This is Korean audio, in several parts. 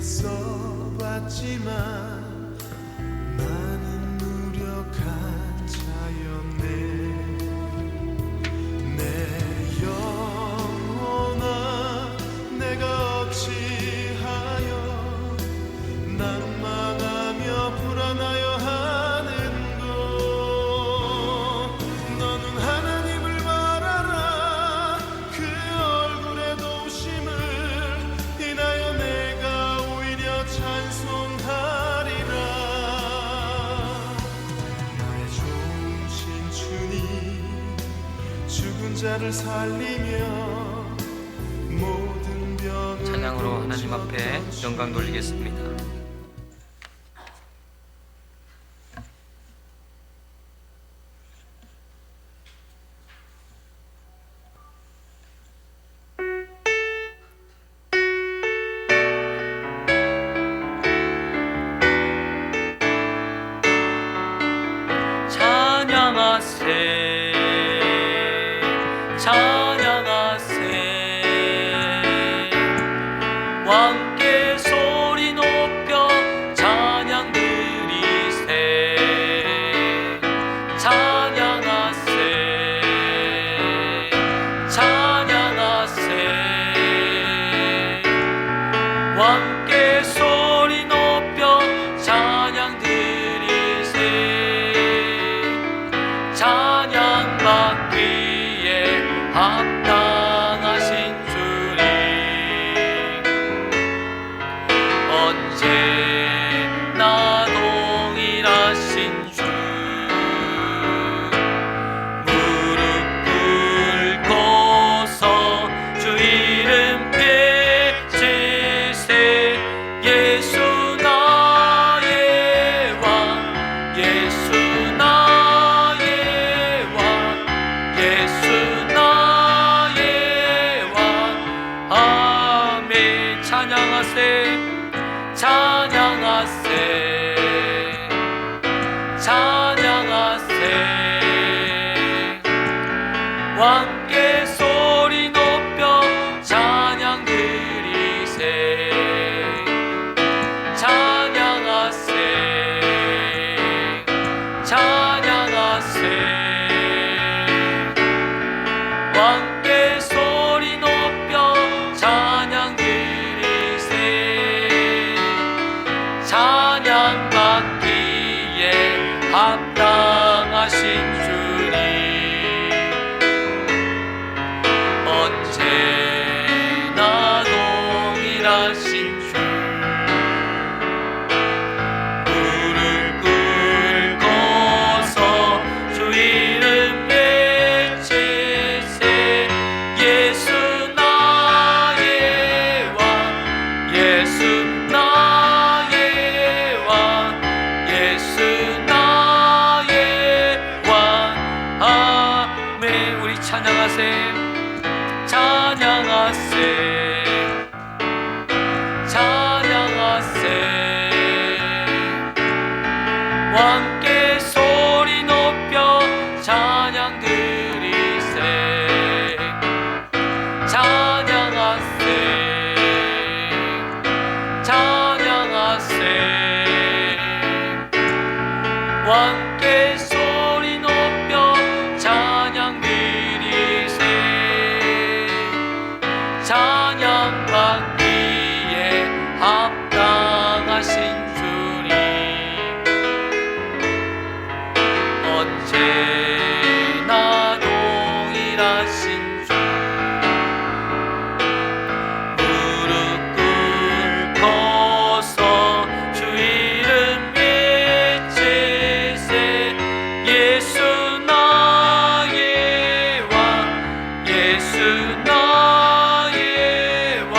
애써봤지만 나는 무력한 자였네. 내 영혼아 내가 어찌하여 낭만하며 불안하여 하는고. 너는 하나님을 바라라. 그 얼굴의 도우심을 인하여 내가 오히려 찬송하리라. 나의 좋으신 주님, 죽은 자를 살리며 모든 병을 찬양으로 하나님 앞에 영광 돌리겠습니다. 왕께 소리 높여 찬양 드리세. 찬양하세. 찬양하세. 왕께 소리 높여 찬양 드리세. 찬양 받기에 합당하신 언제나 동일하신 주. 무릎 꿇고서 주 이름 외치세. 예수 나의 왕, 예수 나의 왕, 예수 나의 왕. 아멘. 찬양하세. 찬양하세. 찬양하세. 왕께 소리 높여 찬양 드리세. 찬양하세. 찬양하세. 왕께 소리 높여 찬양 드리세. 찬양 받기에 합당하신 주님, 언제나 동일하신 주. 무릎 꿇고서 주 이름 외치세. 예수 나의 왕, 예수 나의 왕, 예수 나의 왕. 아멘. 우리 찬양하세. 찬양하세. 찬양하세. 왕께 소리 높여 찬양 드리세. 찬양하세. 찬양하세. 왕께 소리 높여 찬양 드리세. 찬양 받기에 합당하신 주님, 언제나 동일하신 주. 무릎 꿇고서 주 이름 외치세. 예수 나의 왕, 예수 나의 왕,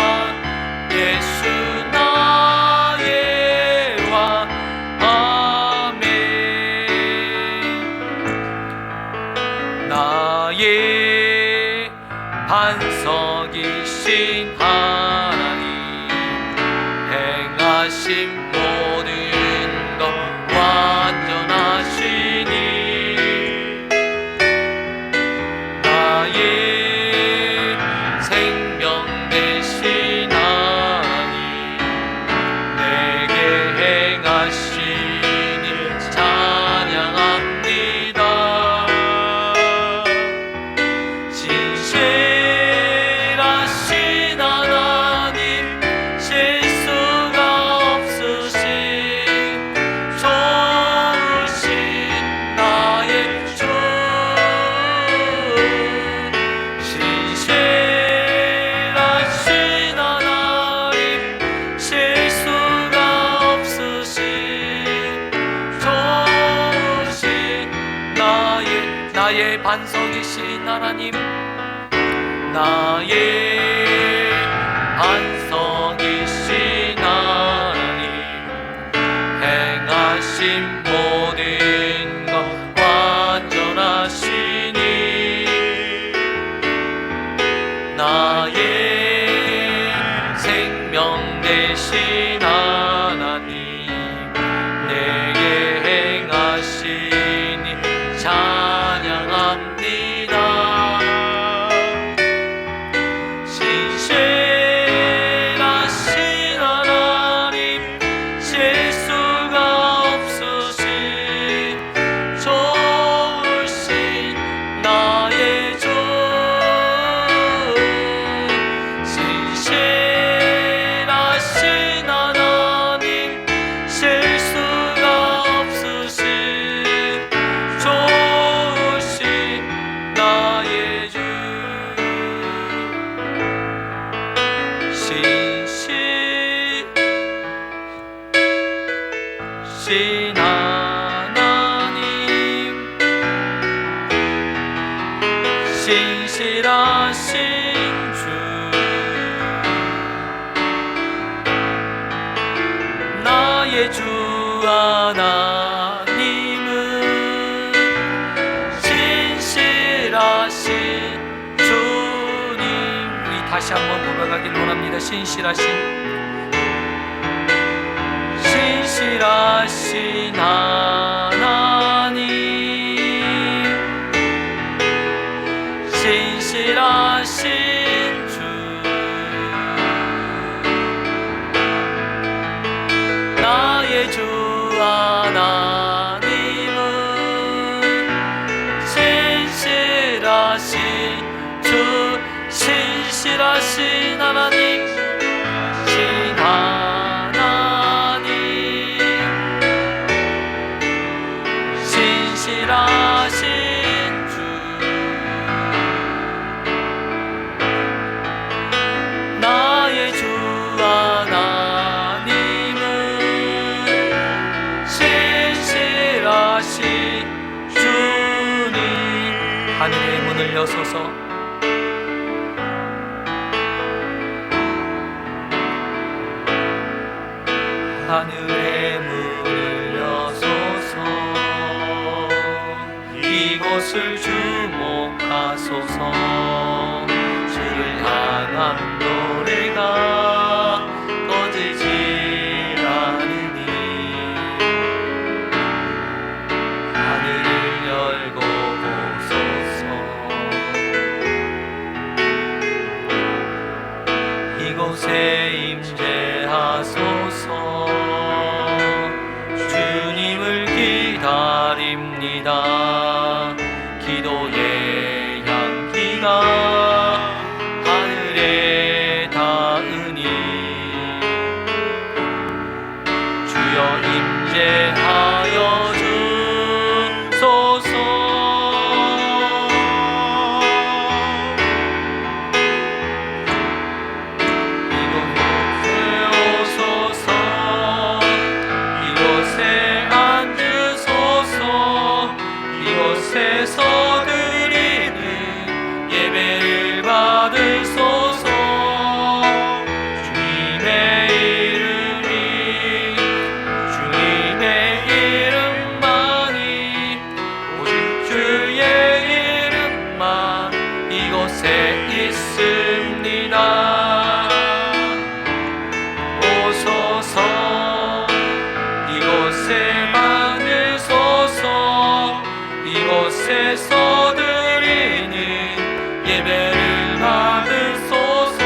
예수 나의 왕. 아멘. 나의 반석이신 하나님, 행하신 모든 것 완전하시니. 나의 생명 되신 하나님, 반석이신 하나님, 나의 반석이신 하나님, 행하신 모든 것 완전하시니 나의 생명 되신 하나님, 내게 행하시니 찬양합니다. 신실하신 하나님, 실수가 없으신 좋으신 나의 주, 신실하신 하나님, 실수가 없으신 좋으신 나의 주, 신실하신 하나님, 신실하신 주, 나의 주 하나님은 신실하신 주님. 우리 다시 한번 고백하길 원합니다. 신실하신 하나님, 신실하신 주, 나의 주 하나님은 신실하신 주, 신실하신 하나님, 신 하나님, 신실하신 주, 나의 주 하나님은 신실하신 주님. 하늘의 문을 여소서, 하늘의 문을 여소서, 이곳을 주목하소서. 주를 향한 노래가 꺼지질 않으니 하늘을 열고 보소서. 이곳에 임재하소서. 주님을 기다립니다. 기도의 향기가 하늘에 닿으니 주여 임재하여 주소서. 이곳에서 드리는 예배를 받으소서. 주님의 이름이, 주님의 이름만이, 오직 주의 이름만 이곳에 있습니다. 오소서, 이곳에 받으소서. 이곳에서 드리는 예배를 받으소서.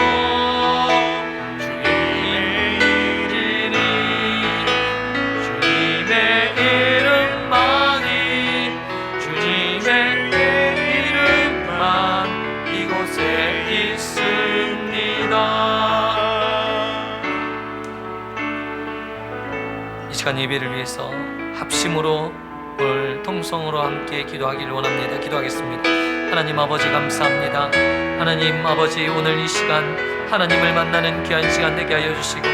주님의 이름만이, 주님의 이름만 이곳에 있습니다. 이 시간 예배를 위해서 합심으로 오늘 통성으로 함께 기도하기를 원합니다. 기도하겠습니다. 하나님 아버지 감사합니다. 하나님 아버지, 오늘 이 시간 하나님을 만나는 귀한 시간 되게 하여 주시고,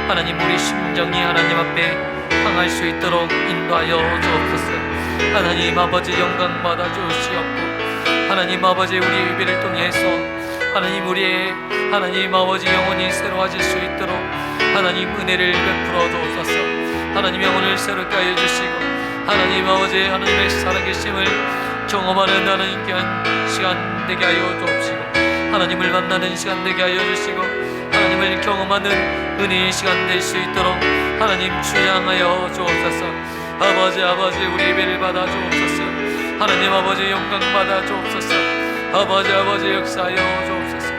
하나님 우리 심정이 하나님 앞에 향할 수 있도록 인도하여 주옵소서. 하나님 아버지 영광 받아 주시옵고, 하나님 아버지 우리 예배를 통해서 하나님 우리의 하나님 아버지 영혼이 새로워질 수 있도록 하나님 은혜를 베풀어 주옵소서. 하나님 영혼을 새롭게 하여 주시고 하나님 아버지 하나님의 살아계심을 경험하는 하나님 귀한 시간 되게 하여 주옵시고 하나님을 만나는 시간 되게 하여 주시고 하나님을 경험하는 은혜의 시간 될 수 있도록 하나님 주장하여 주옵소서. 아버지 우리 예배를 받아 주옵소서. 하나님 아버지 영광 받아 주옵소서. 아버지 역사하여 주옵소서.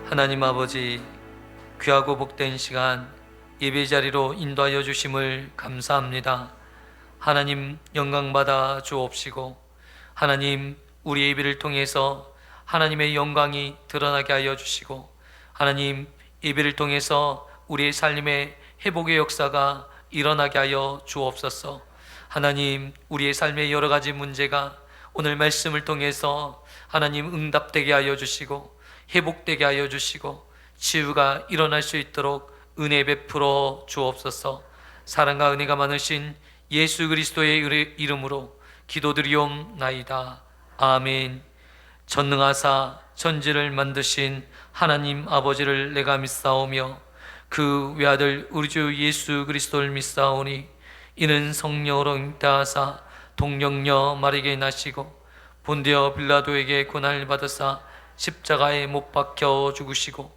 하나님 아버지 귀하고 복된 시간 예배 자리로 인도하여 주심을 감사합니다. 하나님 영광 받아 주옵시고 하나님 우리 예배를 통해서 하나님의 영광이 드러나게 하여 주시고 하나님 예배를 통해서 우리의 삶의 회복의 역사가 일어나게 하여 주옵소서. 하나님 우리의 삶의 여러 가지 문제가 오늘 말씀을 통해서 하나님 응답되게 하여 주시고 회복되게 하여 주시고 치유가 일어날 수 있도록 은혜 베풀어 주옵소서. 사랑과 은혜가 많으신 예수 그리스도의 이름으로 기도드리옵나이다. 아멘. 전능하사 천지를 만드신 하나님 아버지를 내가 믿사오며 그 외아들 우리 주 예수 그리스도를 믿사오니 이는 성령으로 잉태하사 동정녀 마리아에게 나시고 본디오 빌라도에게 고난을 받으사 십자가에 못 박혀 죽으시고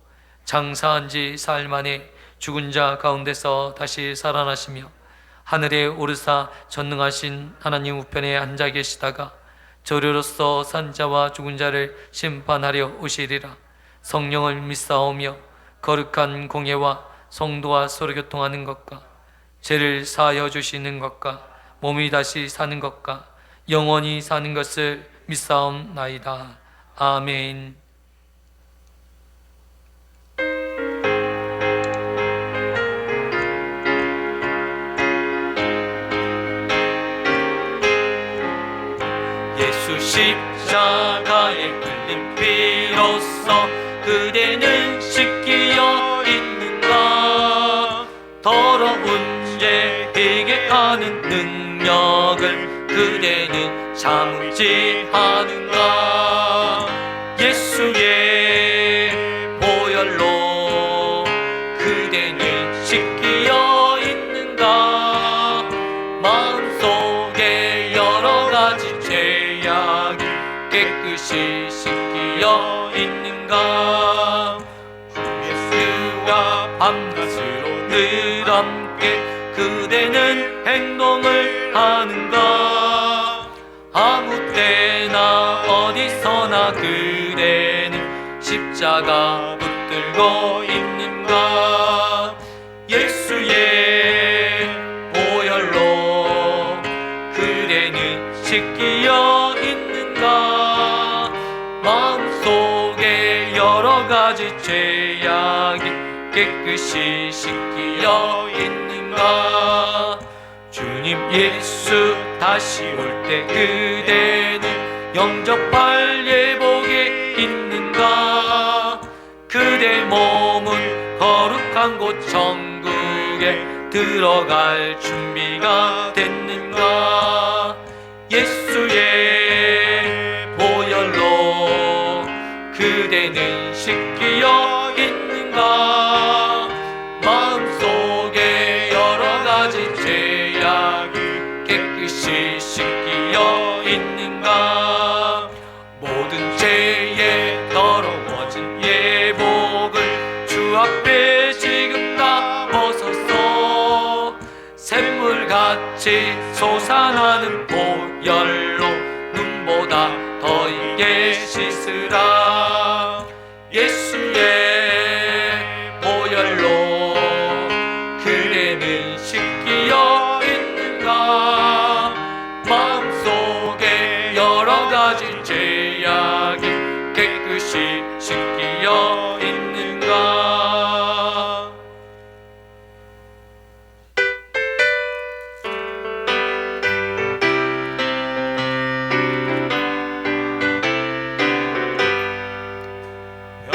장사한 지 사흘 만에 죽은 자 가운데서 다시 살아나시며 하늘에 오르사 전능하신 하나님 우편에 앉아 계시다가 저리로서 산자와 죽은 자를 심판하려 오시리라. 성령을 믿사오며 거룩한 공예와 성도와 서로 교통하는 것과 죄를 사하여 주시는 것과 몸이 다시 사는 것과 영원히 사는 것을 믿사옵나이다. 아멘. 예수 십자가에 흘린 피로써 그대는 씻기어 있는가? 더러운 죄 회개하는 능력을 그대는 참지 하는가? 예수의 보혈로 그대는 씻기어 있는가? 마음속에 여러 가지 죄악이 깨끗이 씻기어 있는가? 예수와 밤낮으로 늘 함께 그대는 행동을 하는가? 아무 때나 어디서나 그대는 십자가 붙들고 있는가? 예수의 보혈로 그대는 씻기어 있는가? 마음속에 여러 가지 죄악이 깨끗이 씻기어 있는가? 주님 예수 다시 올 때 그대는 영접할 예복이 있는가? 그대 몸은 거룩한 곳 천국에 들어갈 준비가 됐는가? 예수의 보혈로 그대는 씻기어 있는가? 마음속에 여러 가지 죄악이 깨끗이 씻기어 있는가? 모든 죄에 더러워진 예복을 주 앞에 지금 다 벗어서 샘물같이 솟아나는 보혈로 눈보다 더 익게 씻으라. 예수의 보혈로 그대는 씻기어 있는가? 마음속에 여러 가지 죄악이 깨끗이 씻기어 있는가?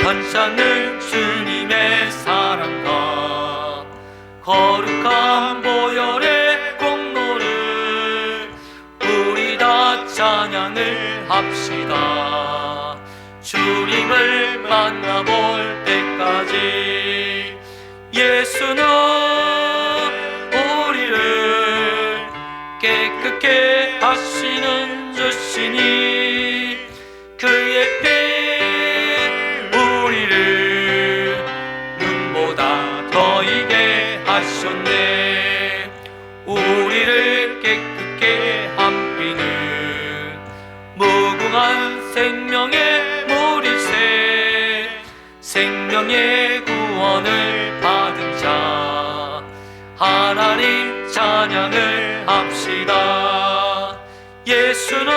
반짝는 주님의 사랑과 할렐루야 찬양을 합시다. 주님을 만나볼 때까지 예수는 우리를 깨끗게 하시는 주시니 그의 피 우리를 눈보다 더 이게 하셨네. 우리를 깨끗게 한 피는 무궁한 생명의 무리새 생명의 구원을 받은 자 하나님 찬양을 합시다. 예수는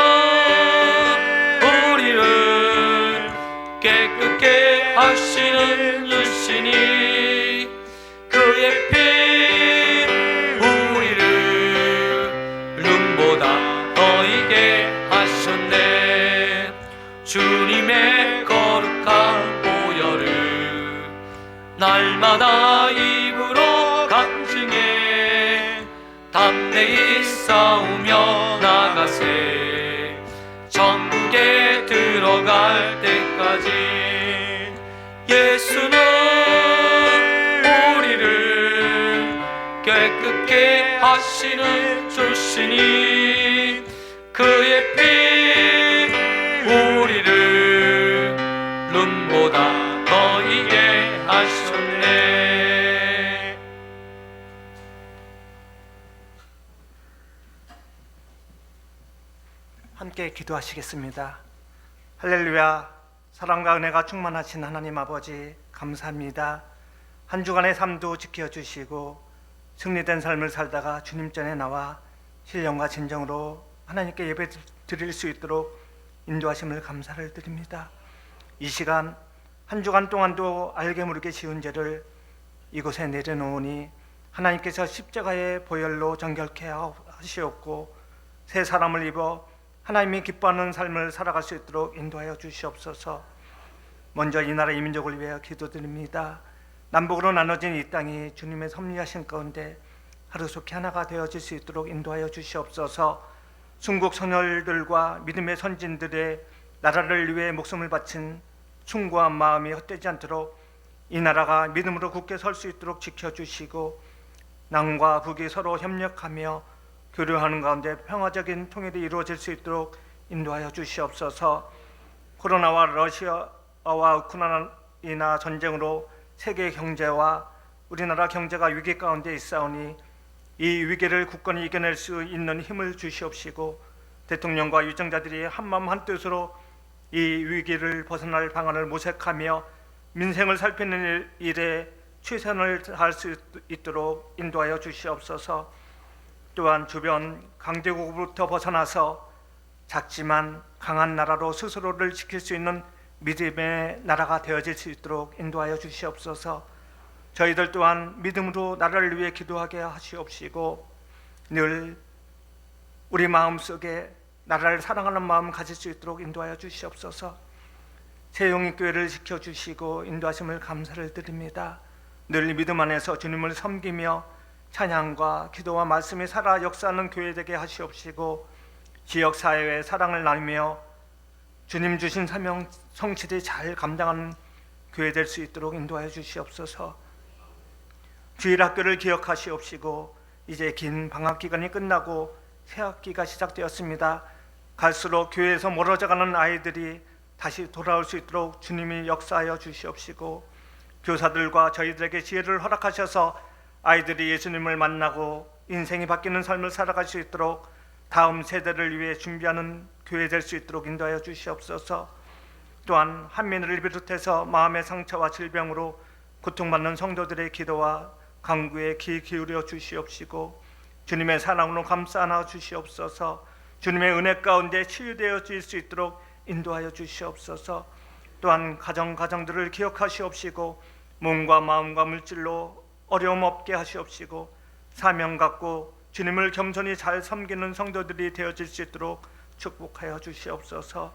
우리를 깨끗게 하시는 주시니 그의 피 우리를 눈보다 더 이게 하셨네. 주님의 거룩한 보혈을 날마다 입으로 간증해 담대히 싸우며 나가세. 천국에 들어갈 때까지 예수는 우리를 깨끗게 하시는 주시니 그의 피 우리를 눈보다 더 이게 하셨네. 함께 기도하시겠습니다. 할렐루야. 사랑과 은혜가 충만하신 하나님 아버지 감사합니다. 한 주간의 삶도 지켜주시고 승리된 삶을 살다가 주님 전에 나와 신령과 진정으로 하나님께 예배 드릴 수 있도록 인도하심을 감사를 드립니다. 이 시간 한 주간 동안도 알게 모르게 지은 죄를 이곳에 내려놓으니 하나님께서 십자가의 보혈로 정결케 하시옵고 새 사람을 입어 하나님이 기뻐하는 삶을 살아갈 수 있도록 인도하여 주시옵소서. 먼저 이 나라 이 민족을 위하여 기도드립니다. 남북으로 나눠진 이 땅이 주님의 섭리하신 가운데 하루속히 하나가 되어질 수 있도록 인도하여 주시옵소서. 순국 선열들과 믿음의 선진들의 나라를 위해 목숨을 바친 숭고한 마음이 헛되지 않도록 이 나라가 믿음으로 굳게 설 수 있도록 지켜주시고 남과 북이 서로 협력하며 교류하는 가운데 평화적인 통일이 이루어질 수 있도록 인도하여 주시옵소서. 코로나와 러시아와 우크라이나 전쟁으로 세계 경제와 우리나라 경제가 위기 가운데 있사오니 이 위기를 굳건히 이겨낼 수 있는 힘을 주시옵시고 대통령과 유정자들이 한마음 한뜻으로 이 위기를 벗어날 방안을 모색하며 민생을 살피는 일에 최선을 다할 수 있도록 인도하여 주시옵소서. 또한 주변 강대국으로부터 벗어나서 작지만 강한 나라로 스스로를 지킬 수 있는 믿음의 나라가 되어질 수 있도록 인도하여 주시옵소서. 저희들 또한 믿음으로 나라를 위해 기도하게 하시옵시고 늘 우리 마음속에 나라를 사랑하는 마음 가질 수 있도록 인도하여 주시옵소서. 세용인교회를 지켜주시고 인도하심을 감사를 드립니다. 늘 믿음 안에서 주님을 섬기며 찬양과 기도와 말씀이 살아 역사하는 교회 되게 하시옵시고 지역사회에 사랑을 나누며 주님 주신 사명 성실히 잘 감당하는 교회 될 수 있도록 인도하여 주시옵소서. 주일학교를 기억하시옵시고 이제 긴 방학기간이 끝나고 새학기가 시작되었습니다. 갈수록 교회에서 멀어져가는 아이들이 다시 돌아올 수 있도록 주님이 역사하여 주시옵시고 교사들과 저희들에게 지혜를 허락하셔서 아이들이 예수님을 만나고 인생이 바뀌는 삶을 살아갈 수 있도록 다음 세대를 위해 준비하는 교회 될 수 있도록 인도하여 주시옵소서. 또한 한민을 비롯해서 마음의 상처와 질병으로 고통받는 성도들의 기도와 간구에 귀 기울여 주시옵시고 주님의 사랑으로 감싸 안아 주시옵소서. 주님의 은혜 가운데 치유되어질 수 있도록 인도하여 주시옵소서. 또한 가정들을 기억하시옵시고 몸과 마음과 물질로 어려움 없게 하시옵시고 사명 갖고 주님을 겸손히 잘 섬기는 성도들이 되어질 수 있도록 축복하여 주시옵소서.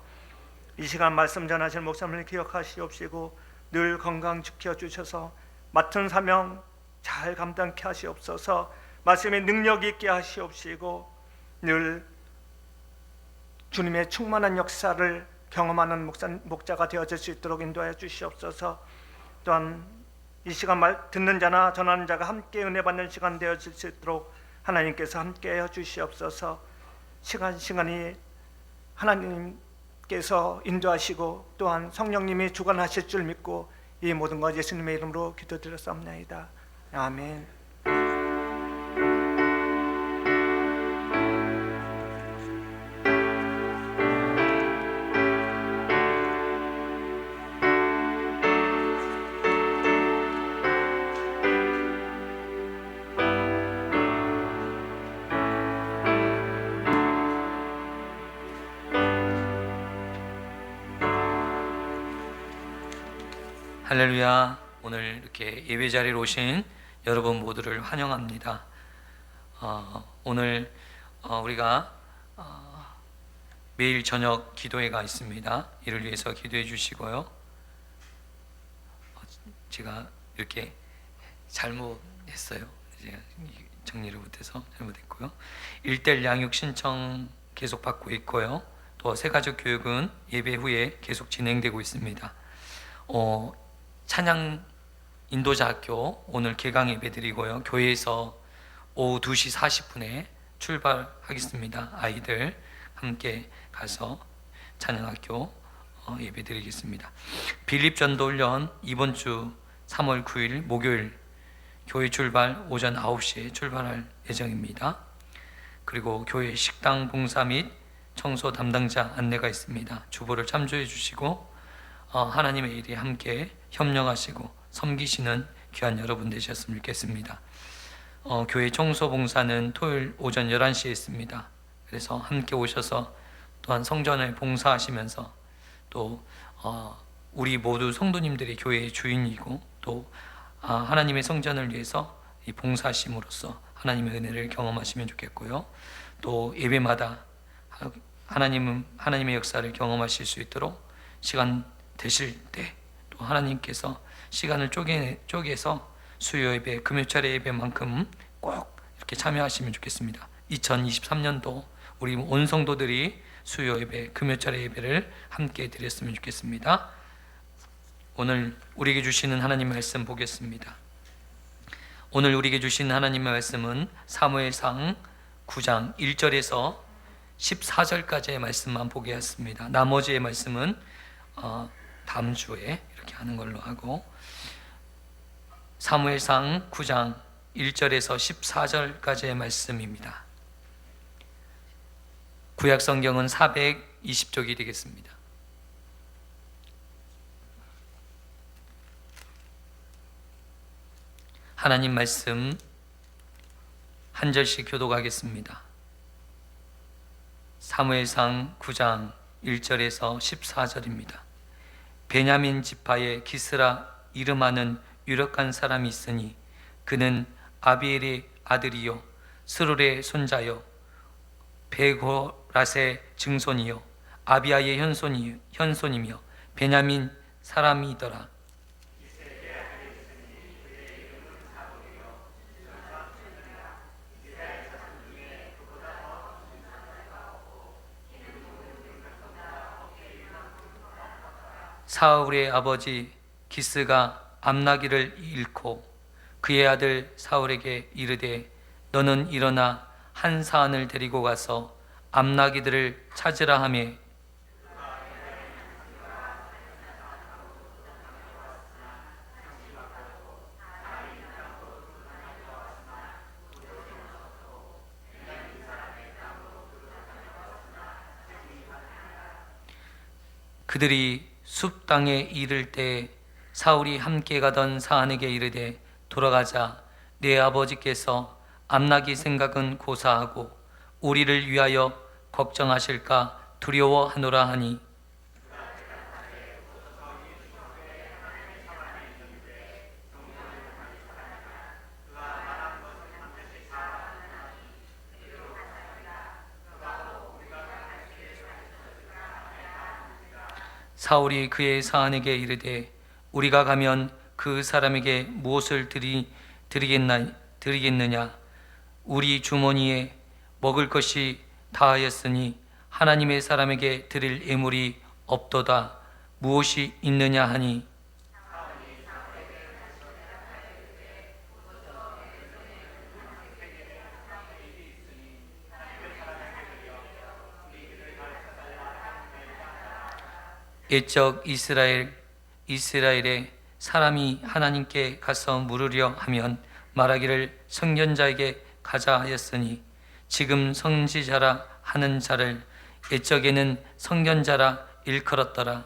이 시간 말씀 전하실 목사님을 기억하시옵시고 늘 건강 지켜주셔서 맡은 사명 잘 감당케 하시옵소서. 말씀에 능력 있게 하시옵시고 늘 주님의 충만한 역사를 경험하는 목자가 되어질 수 있도록 인도하여 주시옵소서. 또한 이 시간 듣는 자나 전하는 자가 함께 은혜 받는 시간 되어질 수 있도록 하나님께서 함께하여 주시옵소서. 시간이 하나님께서 인도하시고 또한 성령님이 주관하실 줄 믿고 이 모든 것 예수님의 이름으로 기도드렸사옵나이다. 아멘. 할렐루야. 오늘 이렇게 예배 자리로 오신 여러분 모두를 환영합니다. 오늘 우리가 매일 저녁 기도회가 있습니다. 이를 위해서 기도해 주시고요. 제가 이렇게 잘못했어요. 제가 정리를 못해서 잘못했고요. 1대1 양육 신청 계속 받고 있고요. 또 새가족 교육은 예배 후에 계속 진행되고 있습니다. 찬양 인도자 학교 오늘 개강 예배 드리고요. 교회에서 오후 2시 40분에 출발하겠습니다. 아이들 함께 가서 찬양학교 예배 드리겠습니다. 빌립전도훈련 이번 주 3월 9일 목요일 교회 출발 오전 9시에 출발할 예정입니다. 그리고 교회 식당 봉사 및 청소 담당자 안내가 있습니다. 주보를 참조해 주시고 하나님의 일에 함께 협력하시고 섬기시는 귀한 여러분 되셨으면 좋겠습니다. 교회 청소 봉사는 토요일 오전 11시에 있습니다. 그래서 함께 오셔서 또한 성전을 봉사하시면서 또 우리 모두 성도님들이 교회의 주인이고 또 하나님의 성전을 위해서 이 봉사하심으로써 하나님의 은혜를 경험하시면 좋겠고요. 또 예배마다 하나님의 역사를 경험하실 수 있도록 시간 되실 때 또 하나님께서 시간을 쪼개서 수요 예배, 금요철의 예배만큼 꼭 이렇게 참여하시면 좋겠습니다. 2023년도 우리 온 성도들이 수요 예배, 금요철의 예배를 함께 드렸으면 좋겠습니다. 오늘 우리에게 주시는 하나님 말씀 보겠습니다. 오늘 우리에게 주신 하나님의 말씀은 사무엘상 9장 1절에서 14절까지의 말씀만 보게 했습니다. 나머지의 말씀은 다음 주에 이렇게 하는 걸로 하고, 사무엘상 9장 1절에서 14절까지의 말씀입니다. 구약 성경은 420쪽이 되겠습니다. 하나님 말씀 한 절씩 교독하겠습니다. 사무엘상 9장 1절에서 14절입니다. 베냐민 지파의 기스라 이름하는 유력한 사람이 있으니 그는 아비엘의 아들이요 스룰의 손자요 베고랏의 증손이요 아비아의 현손이며 베냐민 사람이더라. 사울의 아버지 기스가 암나기를 잃고 그의 아들 사울에게 이르되 너는 일어나 한 사안을 데리고 가서 암나기들을 찾으라 하며 그들이 숲 땅에 이를 때 사울이 함께 가던 사안에게 이르되 돌아가자. 내 아버지께서 암나기 생각은 고사하고 우리를 위하여 걱정하실까 두려워하노라 하니 사울이 그의 사안에게 이르되 우리가 가면 그 사람에게 무엇을 드리겠느냐? 우리 주머니에 먹을 것이 다하였으니 하나님의 사람에게 드릴 예물이 없도다. 무엇이 있느냐 하니 옛적 이스라엘의 사람이 하나님께 가서 물으려 하면 말하기를 선견자에게 가자 하였으니 지금 선지자라 하는 자를 옛적에는 선견자라 일컬었더라.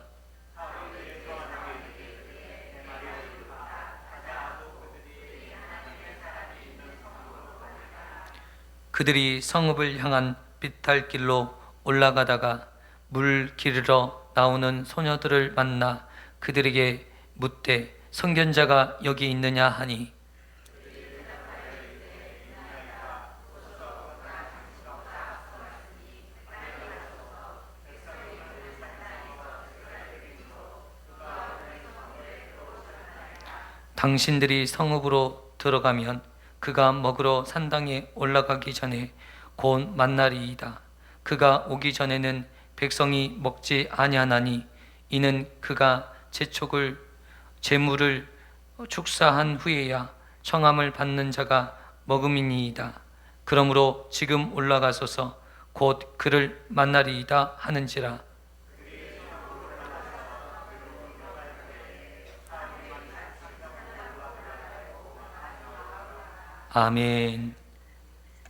그들이 성읍을 향한 비탈길로 올라가다가 물 기르러 나오는 소녀들을 만나 그들에게 묻되 선견자가 여기 있느냐 하니 당신들이 성읍으로 들어가면 그가 먹으러 산당에 올라가기 전에 곧 만나리이다. 그가 오기 전에는 백성이 먹지 아니하나니 이는 그가 제물을 축사한 후에야 청함을 받는 자가 먹음이니이다. 그러므로 지금 올라가소서 곧 그를 만나리이다 하는지라. 아멘.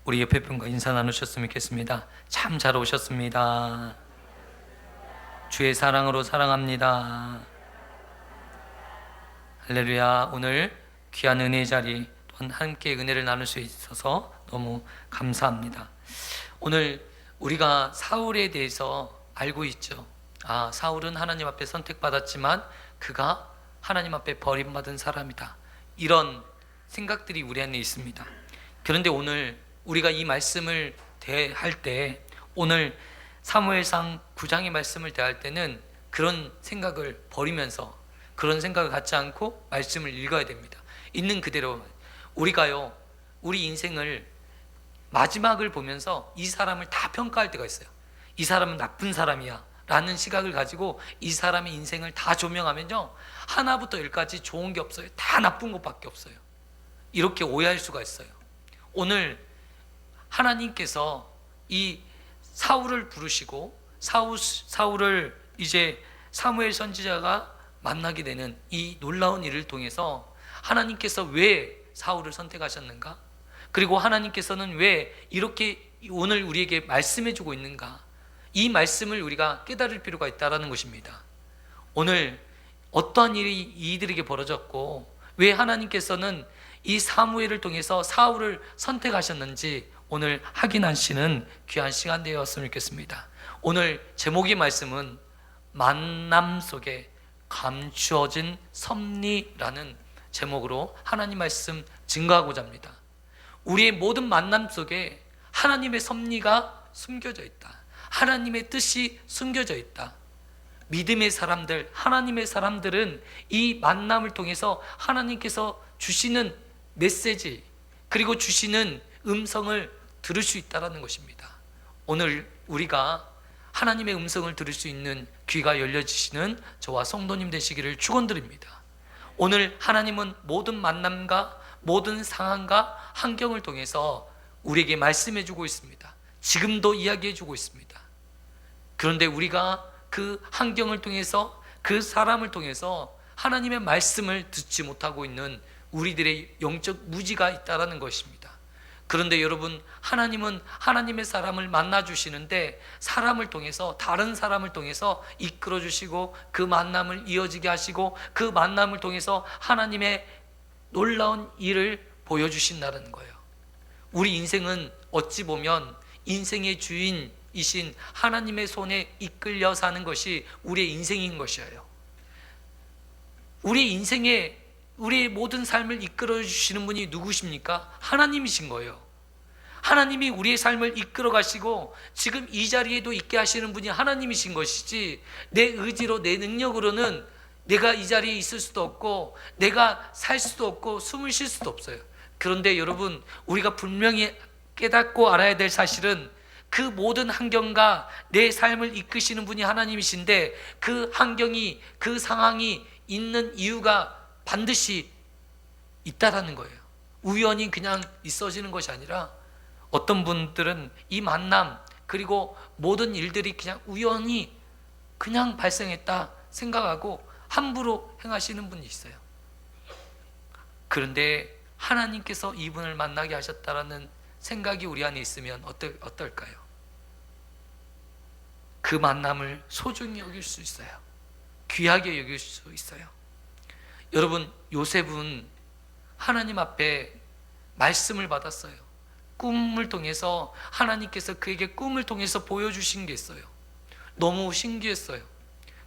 우리 옆에 분과 인사 나누셨으면 좋겠습니다. 참 잘 오셨습니다. 주의 사랑으로 사랑합니다. 할렐루야. 오늘 귀한 은혜의 자리 또한 함께 은혜를 나눌 수 있어서 너무 감사합니다. 오늘 우리가 사울에 대해서 알고 있죠. 사울은 하나님 앞에 선택받았지만 그가 하나님 앞에 버림받은 사람이다. 이런 생각들이 우리 안에 있습니다. 그런데 오늘 우리가 이 말씀을 대할 때, 오늘 사무엘상 9장의 말씀을 대할 때는 그런 생각을 버리면서, 그런 생각을 갖지 않고 말씀을 읽어야 됩니다. 있는 그대로. 우리가요, 우리 인생을 마지막을 보면서 이 사람을 다 평가할 때가 있어요. 이 사람은 나쁜 사람이야 라는 시각을 가지고 이 사람의 인생을 다 조명하면요, 하나부터 열까지 좋은 게 없어요. 다 나쁜 것밖에 없어요. 이렇게 오해할 수가 있어요. 오늘 하나님께서 이 사울을 부르시고 사울을 이제 사무엘 선지자가 만나게 되는 이 놀라운 일을 통해서 하나님께서 왜 사울을 선택하셨는가? 그리고 하나님께서는 왜 이렇게 오늘 우리에게 말씀해 주고 있는가? 이 말씀을 우리가 깨달을 필요가 있다는 것입니다. 오늘 어떠한 일이 이들에게 벌어졌고 왜 하나님께서는 이 사무엘을 통해서 사울을 선택하셨는지 오늘 확인하시는 귀한 시간 되었으면 좋겠습니다. 오늘 제목의 말씀은 만남 속에 감추어진 섭리라는 제목으로 하나님 말씀 증거하고자 합니다. 우리의 모든 만남 속에 하나님의 섭리가 숨겨져 있다. 하나님의 뜻이 숨겨져 있다. 믿음의 사람들, 하나님의 사람들은 이 만남을 통해서 하나님께서 주시는 메시지, 그리고 주시는 음성을 들을 수 있다는 것입니다. 오늘 우리가 하나님의 음성을 들을 수 있는 귀가 열려지시는 저와 성도님 되시기를 축원드립니다. 오늘 하나님은 모든 만남과 모든 상황과 환경을 통해서 우리에게 말씀해 주고 있습니다. 지금도 이야기해 주고 있습니다. 그런데 우리가 그 환경을 통해서, 그 사람을 통해서 하나님의 말씀을 듣지 못하고 있는 우리들의 영적 무지가 있다는 것입니다. 그런데 여러분, 하나님은 하나님의 사람을 만나 주시는데 사람을 통해서, 다른 사람을 통해서 이끌어 주시고 그 만남을 이어지게 하시고 그 만남을 통해서 하나님의 놀라운 일을 보여주신다는 거예요. 우리 인생은 어찌 보면 인생의 주인이신 하나님의 손에 이끌려 사는 것이 우리의 인생인 것이에요. 우리 인생에 우리의 모든 삶을 이끌어 주시는 분이 누구십니까? 하나님이신 거예요. 하나님이 우리의 삶을 이끌어 가시고 지금 이 자리에도 있게 하시는 분이 하나님이신 것이지, 내 의지로 내 능력으로는 내가 이 자리에 있을 수도 없고 내가 살 수도 없고 숨을 쉴 수도 없어요. 그런데 여러분, 우리가 분명히 깨닫고 알아야 될 사실은 그 모든 환경과 내 삶을 이끄시는 분이 하나님이신데 그 환경이, 그 상황이 있는 이유가 반드시 있다라는 거예요. 우연히 그냥 있어지는 것이 아니라 어떤 분들은 이 만남 그리고 모든 일들이 그냥 우연히 그냥 발생했다 생각하고 함부로 행하시는 분이 있어요. 그런데 하나님께서 이분을 만나게 하셨다라는 생각이 우리 안에 있으면 어떨까요? 그 만남을 소중히 여길 수 있어요. 귀하게 여길 수 있어요. 여러분, 요셉은 하나님 앞에 말씀을 받았어요. 꿈을 통해서 하나님께서 그에게 꿈을 통해서 보여주신 게 있어요. 너무 신기했어요.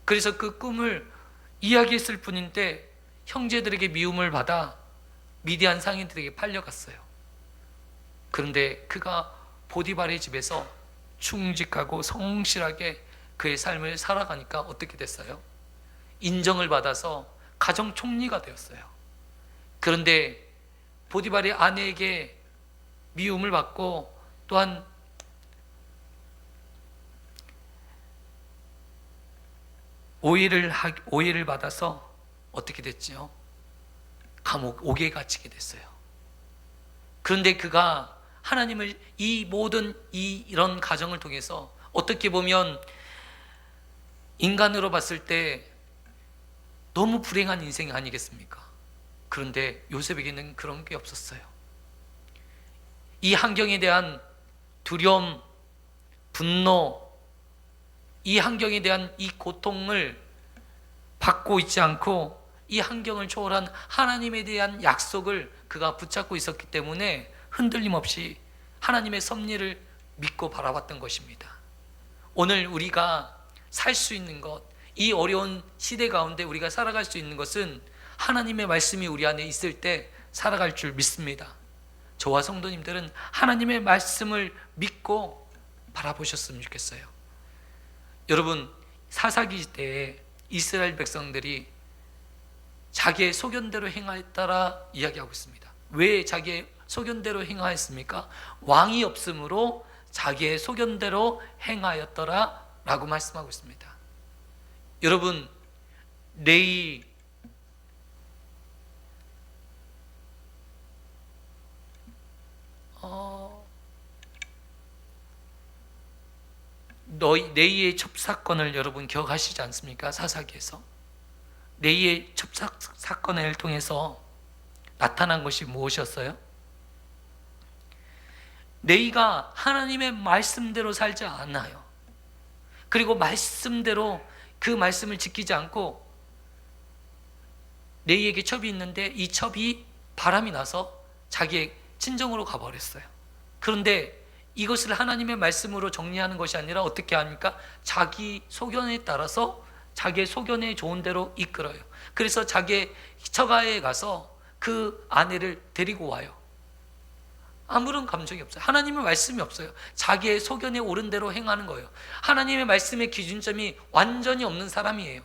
그래서 그 꿈을 이야기했을 뿐인데 형제들에게 미움을 받아 미디안 상인들에게 팔려갔어요. 그런데 그가 보디발의 집에서 충직하고 성실하게 그의 삶을 살아가니까 어떻게 됐어요? 인정을 받아서 가정 총리가 되었어요. 그런데 보디발의 아내에게 미움을 받고 또한 오해를 받아서 어떻게 됐지요? 감옥 옥에 갇히게 됐어요. 그런데 그가 하나님을 이 모든 이런 가정을 통해서 어떻게 보면 인간으로 봤을 때 너무 불행한 인생이 아니겠습니까? 그런데 요셉에게는 그런 게 없었어요. 이 환경에 대한 두려움, 분노, 이 환경에 대한 이 고통을 받고 있지 않고 이 환경을 초월한 하나님에 대한 약속을 그가 붙잡고 있었기 때문에 흔들림 없이 하나님의 섭리를 믿고 바라봤던 것입니다. 오늘 우리가 살 수 있는 것, 이 어려운 시대 가운데 우리가 살아갈 수 있는 것은 하나님의 말씀이 우리 안에 있을 때 살아갈 줄 믿습니다. 저와 성도님들은 하나님의 말씀을 믿고 바라보셨으면 좋겠어요. 여러분, 사사기 시대에 이스라엘 백성들이 자기의 소견대로 행하였다라 이야기하고 있습니다. 왜 자기의 소견대로 행하였습니까? 왕이 없으므로 자기의 소견대로 행하였더라 라고 말씀하고 있습니다. 여러분, 레위 레위의 첩사건을 여러분 기억하시지 않습니까? 사사기에서 레위의 첩사건을 통해서 나타난 것이 무엇이었어요? 레위가 하나님의 말씀대로 살지 않아요. 그리고 말씀대로 그 말씀을 지키지 않고 레위에게 첩이 있는데 이 첩이 바람이 나서 자기의 친정으로 가버렸어요. 그런데 이것을 하나님의 말씀으로 정리하는 것이 아니라 어떻게 합니까? 자기 소견에 따라서 자기의 소견에 좋은 대로 이끌어요. 그래서 자기의 처가에 가서 그 아내를 데리고 와요. 아무런 감정이 없어요. 하나님의 말씀이 없어요. 자기의 소견에 옳은 대로 행하는 거예요. 하나님의 말씀의 기준점이 완전히 없는 사람이에요.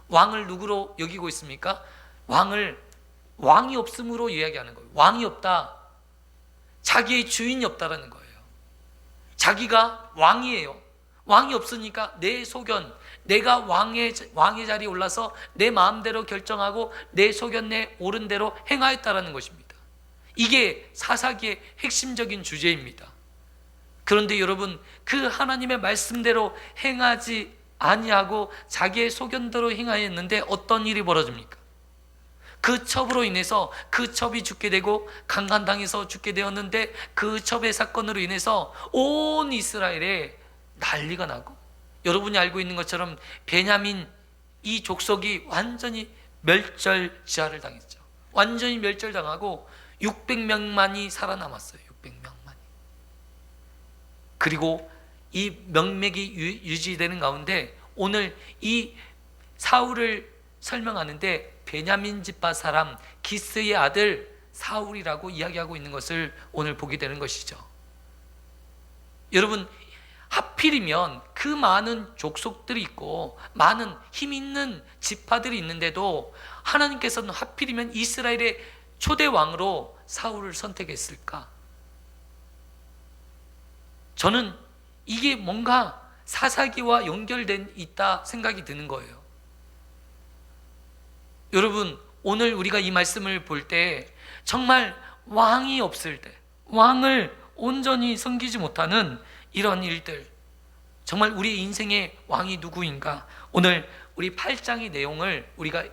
왕을 누구로 여기고 있습니까? 왕이 없음으로 이야기하는 거예요. 왕이 없다. 자기의 주인이 없다라는 거예요. 자기가 왕이에요. 왕이 없으니까 내 소견, 내가 왕의 자리에 올라서 내 마음대로 결정하고 내 소견에 옳은 대로 행하였다라는 것입니다. 이게 사사기의 핵심적인 주제입니다. 그런데 여러분, 그 하나님의 말씀대로 행하지 아니하고 자기의 소견대로 행하였는데 어떤 일이 벌어집니까? 그 첩으로 인해서 그 첩이 죽게 되고 강간당해서 죽게 되었는데 그 첩의 사건으로 인해서 온 이스라엘에 난리가 나고, 여러분이 알고 있는 것처럼 베냐민 이 족속이 완전히 멸절지하를 당했죠. 완전히 멸절당하고 600명만이 살아남았어요. 600명만이. 그리고 이 명맥이 유지되는 가운데 오늘 이 사울을 설명하는데 베냐민 지파 사람 기스의 아들 사울이라고 이야기하고 있는 것을 오늘 보게 되는 것이죠. 여러분, 하필이면 그 많은 족속들이 있고 많은 힘 있는 지파들이 있는데도 하나님께서는 하필이면 이스라엘의 초대 왕으로 사울을 선택했을까? 저는 이게 뭔가 사사기와 연결된 있다 생각이 드는 거예요. 여러분, 오늘 우리가 이 말씀을 볼 때 정말 왕이 없을 때, 왕을 온전히 섬기지 못하는 이런 일들, 정말 우리 인생의 왕이 누구인가? 오늘 우리 8장의 내용을 우리가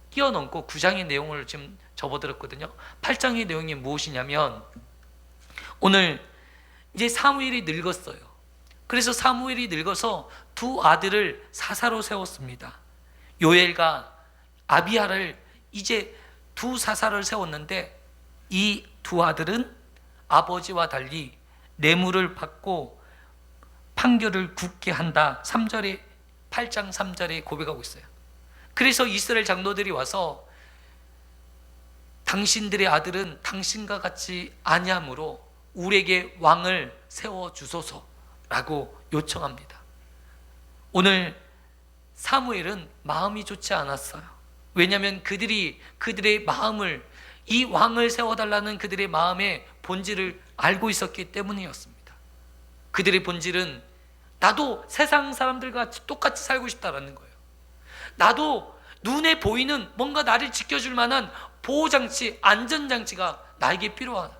뛰어넘고 9장의 내용을 지금 접어들었거든요. 8장의 내용이 무엇이냐면, 오늘 이제 사무엘이 늙었어요. 그래서 사무엘이 늙어서 두 아들을 사사로 세웠습니다. 요엘과 아비야를 이제 두 사사를 세웠는데, 이 두 아들은 아버지와 달리 뇌물을 받고 판결을 굳게 한다. 8장 3절에 고백하고 있어요. 그래서 이스라엘 장로들이 와서 당신들의 아들은 당신과 같이 아니하므로 우리에게 왕을 세워주소서라고 요청합니다. 오늘 사무엘은 마음이 좋지 않았어요. 왜냐하면 그들의 마음을, 이 왕을 세워달라는 그들의 마음의 본질을 알고 있었기 때문이었습니다. 그들의 본질은 나도 세상 사람들과 똑같이 살고 싶다라는 거예요. 나도 눈에 보이는 뭔가 나를 지켜줄 만한 보호장치, 안전장치가 나에게 필요하다.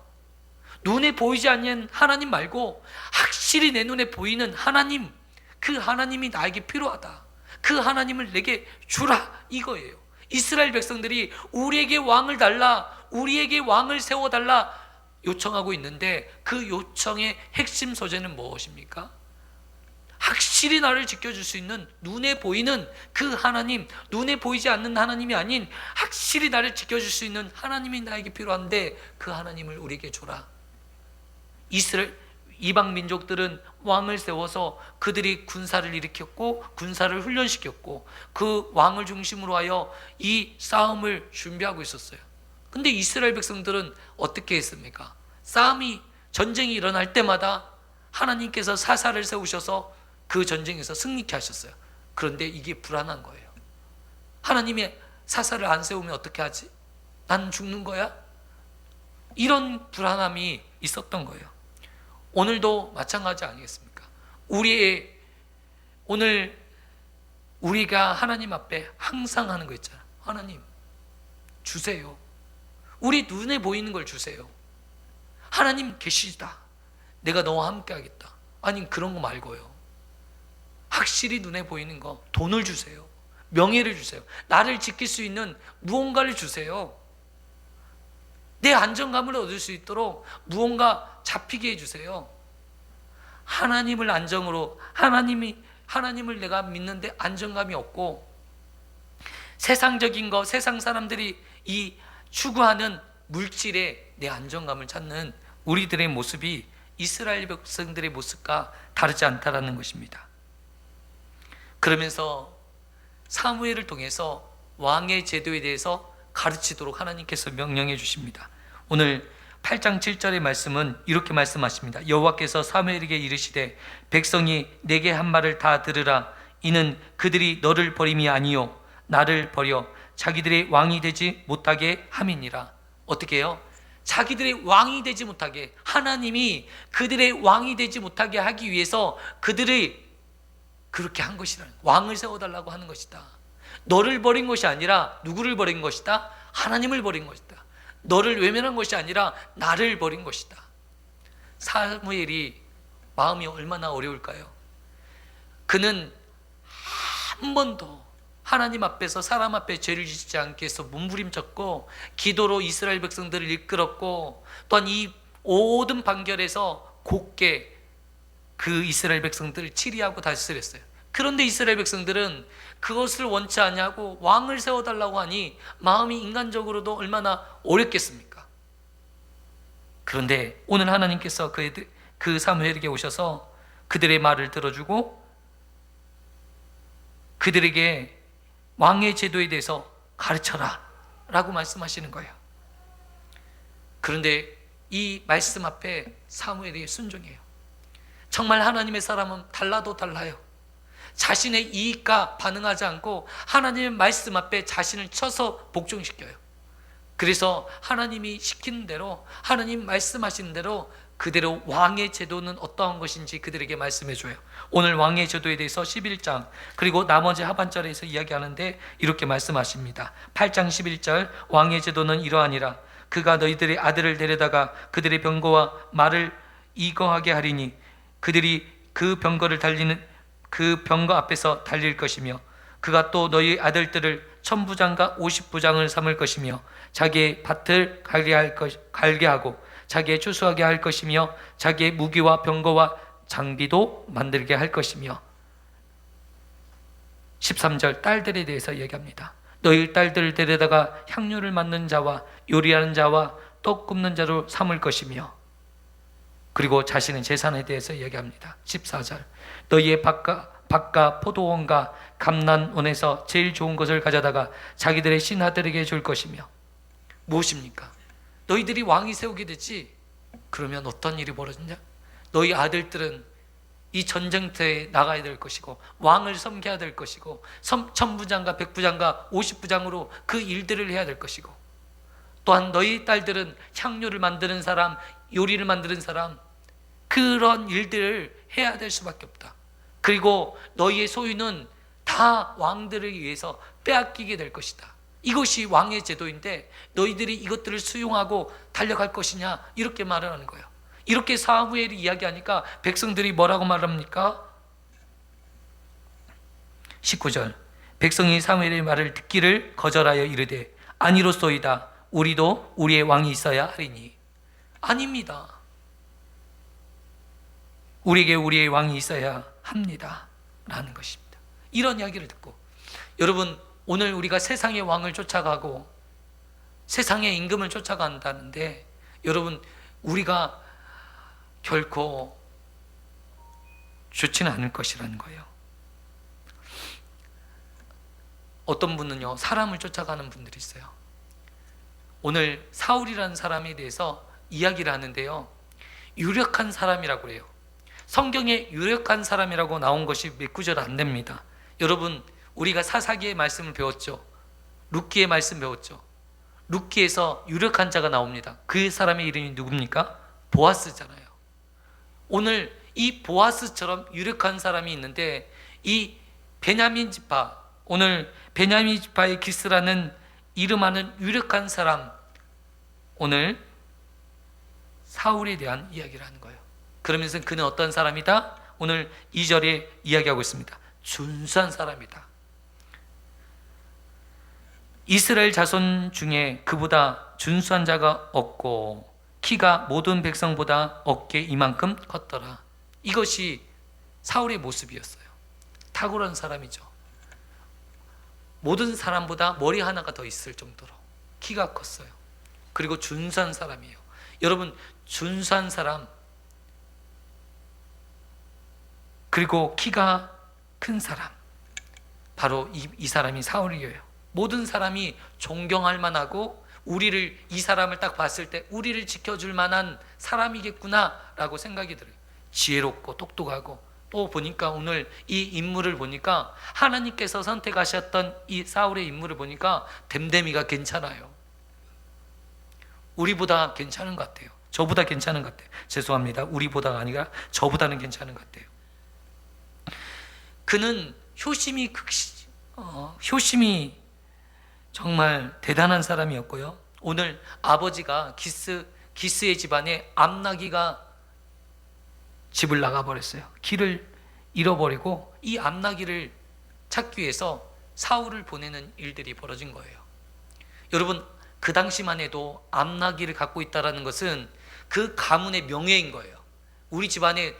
눈에 보이지 않는 하나님 말고 확실히 내 눈에 보이는 하나님, 그 하나님이 나에게 필요하다. 그 하나님을 내게 주라, 이거예요. 이스라엘 백성들이 우리에게 왕을 달라, 우리에게 왕을 세워달라 요청하고 있는데, 그 요청의 핵심 소재는 무엇입니까? 확실히 나를 지켜줄 수 있는 눈에 보이는 그 하나님, 눈에 보이지 않는 하나님이 아닌 확실히 나를 지켜줄 수 있는 하나님이 나에게 필요한데, 그 하나님을 우리에게 줘라. 이방 민족들은 왕을 세워서 그들이 군사를 일으켰고 군사를 훈련시켰고 그 왕을 중심으로 하여 이 싸움을 준비하고 있었어요. 근데 이스라엘 백성들은 어떻게 했습니까? 전쟁이 일어날 때마다 하나님께서 사사를 세우셔서 그 전쟁에서 승리케 하셨어요. 그런데 이게 불안한 거예요. 하나님의 사사를 안 세우면 어떻게 하지? 난 죽는 거야? 이런 불안함이 있었던 거예요. 오늘도 마찬가지 아니겠습니까? 오늘 우리가 하나님 앞에 항상 하는 거 있잖아요. 하나님 주세요. 우리 눈에 보이는 걸 주세요. 하나님 계시다. 내가 너와 함께 하겠다. 아니, 그런 거 말고요. 확실히 눈에 보이는 거, 돈을 주세요. 명예를 주세요. 나를 지킬 수 있는 무언가를 주세요. 내 안정감을 얻을 수 있도록 무언가 잡히게 해주세요. 하나님을 안정으로, 하나님을 내가 믿는데 안정감이 없고, 세상적인 거, 세상 사람들이 이 추구하는 물질에 내 안정감을 찾는 우리들의 모습이 이스라엘 백성들의 모습과 다르지 않다라는 것입니다. 그러면서 사무엘을 통해서 왕의 제도에 대해서 가르치도록 하나님께서 명령해 주십니다. 오늘 8장 7절의 말씀은 이렇게 말씀하십니다. 여호와께서 사무엘에게 이르시되 백성이 내게 한 말을 다 들으라. 이는 그들이 너를 버림이 아니요 나를 버려 자기들의 왕이 되지 못하게 함이니라. 어떻게 해요? 자기들의 왕이 되지 못하게, 하나님이 그들의 왕이 되지 못하게 하기 위해서 그들이 그렇게 한 것이라는, 왕을 세워달라고 하는 것이다. 너를 버린 것이 아니라 누구를 버린 것이다? 하나님을 버린 것이다. 너를 외면한 것이 아니라 나를 버린 것이다. 사무엘이 마음이 얼마나 어려울까요? 그는 한 번도 하나님 앞에서 사람 앞에 죄를 짓지 않게 해서 몸부림쳤고 기도로 이스라엘 백성들을 이끌었고, 또한 이 모든 판결에서 곱게 그 이스라엘 백성들을 치리하고 다스렸어요. 그런데 이스라엘 백성들은 그것을 원치 않냐고 왕을 세워달라고 하니 마음이 인간적으로도 얼마나 어렵겠습니까? 그런데 오늘 하나님께서 그 사무엘에게 오셔서 그들의 말을 들어주고 그들에게 왕의 제도에 대해서 가르쳐라 라고 말씀하시는 거예요. 그런데 이 말씀 앞에 사무엘이 순종해요. 정말 하나님의 사람은 달라도 달라요. 자신의 이익과 반응하지 않고 하나님의 말씀 앞에 자신을 쳐서 복종시켜요. 그래서 하나님이 시키는 대로, 하나님 말씀하시는 대로 그대로 왕의 제도는 어떠한 것인지 그들에게 말씀해 줘요. 오늘 왕의 제도에 대해서 11장 그리고 나머지 하반절에서 이야기하는데 이렇게 말씀하십니다. 8장 11절 왕의 제도는 이러하니라. 그가 너희들의 아들을 데려다가 그들의 병거와 말을 이거하게 하리니 그들이 그 병거를 달리는 그 병거 앞에서 달릴 것이며 그가 또 너희 아들들을 1000부장과 50부장을 삼을 것이며 자기의 밭을 갈게 하고 자기의 추수하게 할 것이며 자기의 무기와 병거와 장비도 만들게 할 것이며 13절 딸들에 대해서 얘기합니다. 너희 딸들을 데려다가 향료를 만든 자와 요리하는 자와 떡 굽는 자로 삼을 것이며 그리고 자신의 재산에 대해서 얘기합니다. 14절 너희의 밭과 포도원과 감난원에서 제일 좋은 것을 가져다가 자기들의 신하들에게 줄 것이며 무엇입니까? 너희들이 왕이 세우게 되지. 그러면 어떤 일이 벌어지냐? 너희 아들들은 이 전쟁터에 나가야 될 것이고 왕을 섬겨야 될 것이고 1000부장과 100부장과 50부장으로 그 일들을 해야 될 것이고 또한 너희 딸들은 향료를 만드는 사람, 요리를 만드는 사람 그런 일들을 해야 될 수밖에 없다. 그리고 너희의 소유는 다 왕들을 위해서 빼앗기게 될 것이다. 이것이 왕의 제도인데 너희들이 이것들을 수용하고 달려갈 것이냐 이렇게 말을 하는 거예요. 이렇게 사무엘이 이야기하니까 백성들이 뭐라고 말합니까? 19절 백성이 사무엘의 말을 듣기를 거절하여 이르되 아니로소이다. 우리도 우리의 왕이 있어야 하리니. 아닙니다. 우리에게 우리의 왕이 있어야 합니다 라는 것입니다. 이런 이야기를 듣고 여러분 오늘 우리가 세상의 왕을 쫓아가고 세상의 임금을 쫓아간다는데 여러분 우리가 결코 좋지는 않을 것이라는 거예요. 어떤 분은요 사람을 쫓아가는 분들이 있어요. 오늘 사울이라는 사람에 대해서 이야기를 하는데요 유력한 사람이라고 그래요. 성경에 유력한 사람이라고 나온 것이 몇 구절 안 됩니다. 여러분 우리가 사사기의 말씀을 배웠죠. 룻기의 말씀 배웠죠. 룻기에서 유력한 자가 나옵니다. 그 사람의 이름이 누굽니까? 보아스잖아요. 오늘 이 보아스처럼 유력한 사람이 있는데 이 베냐민 지파 오늘 베냐민 지파의 기스라는 이름하는 유력한 사람 오늘 사울에 대한 이야기를 하는 거예요. 그러면서 그는 어떤 사람이다? 오늘 2절에 이야기하고 있습니다. 준수한 사람이다. 이스라엘 자손 중에 그보다 준수한 자가 없고 키가 모든 백성보다 어깨 이만큼 컸더라. 이것이 사울의 모습이었어요. 탁월한 사람이죠. 모든 사람보다 머리 하나가 더 있을 정도로 키가 컸어요. 그리고 준수한 사람이에요. 여러분 준수한 사람 그리고 키가 큰 사람 바로 이 사람이 사울이에요. 모든 사람이 존경할 만하고 우리를 이 사람을 딱 봤을 때 우리를 지켜줄 만한 사람이겠구나 라고 생각이 들어요. 지혜롭고 똑똑하고 또 보니까 오늘 이 인물을 보니까 하나님께서 선택하셨던 이 사울의 인물을 보니까 댐댐이가 괜찮아요. 우리보다 괜찮은 것 같아요. 저보다 괜찮은 것 같아요. 죄송합니다. 우리보다가 아니라 저보다는 괜찮은 것 같아요. 그는 효심이 정말 대단한 사람이었고요. 오늘 아버지가 기스의 집안에 암나기가 집을 나가버렸어요. 길을 잃어버리고 이 암나기를 찾기 위해서 사울을 보내는 일들이 벌어진 거예요. 여러분 그 당시만 해도 암나기를 갖고 있다는 것은 그 가문의 명예인 거예요. 우리 집안에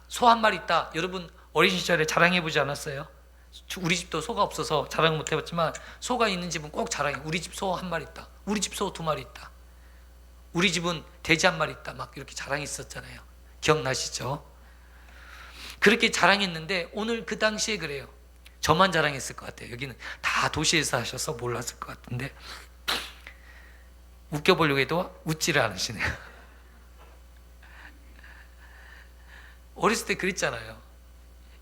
소 한 마리 있다. 여러분 어린 시절에 자랑해보지 않았어요? 우리 집도 소가 없어서 자랑 못 해봤지만 소가 있는 집은 꼭 자랑해. 우리 집 소 한 마리 있다. 우리 집 소 2마리 있다. 우리 집은 돼지 1마리 있다. 막 이렇게 자랑했었잖아요. 기억나시죠? 그렇게 자랑했는데 오늘 그 당시에 그래요. 저만 자랑했을 것 같아요. 여기는 다 도시에서 하셔서 몰랐을 것 같은데 웃겨보려고 해도 웃지를 않으시네요. 어렸을 때 그랬잖아요.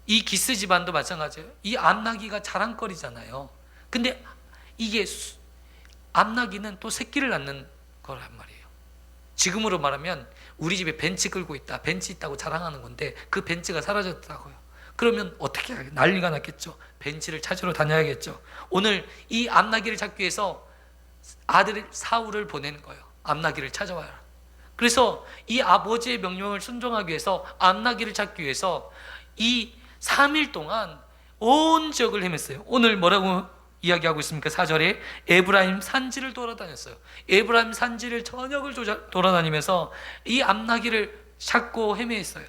이 기스 집안도 마찬가지예요. 이 암나기가 자랑거리잖아요. 근데 이게 암나기는 또 새끼를 낳는 거란 말이에요. 지금으로 말하면 우리 집에 벤치 끌고 있다, 벤치 있다고 자랑하는 건데 그 벤치가 사라졌다고요. 그러면 어떻게 하겠어요? 난리가 났겠죠. 벤치를 찾으러 다녀야겠죠. 오늘 이 암나귀를 찾기 위해서 아들 사울을 보내는 거예요. 암나귀를 찾아와라. 그래서 이 아버지의 명령을 순종하기 위해서 암나귀를 찾기 위해서 이 3일 동안 온 지역을 헤맸어요. 오늘 뭐라고 이야기하고 있습니까? 4절에 에브라임 산지를 돌아다녔어요. 에브라임 산지를 전역을 돌아다니면서 이 암나귀를 찾고 헤매했어요.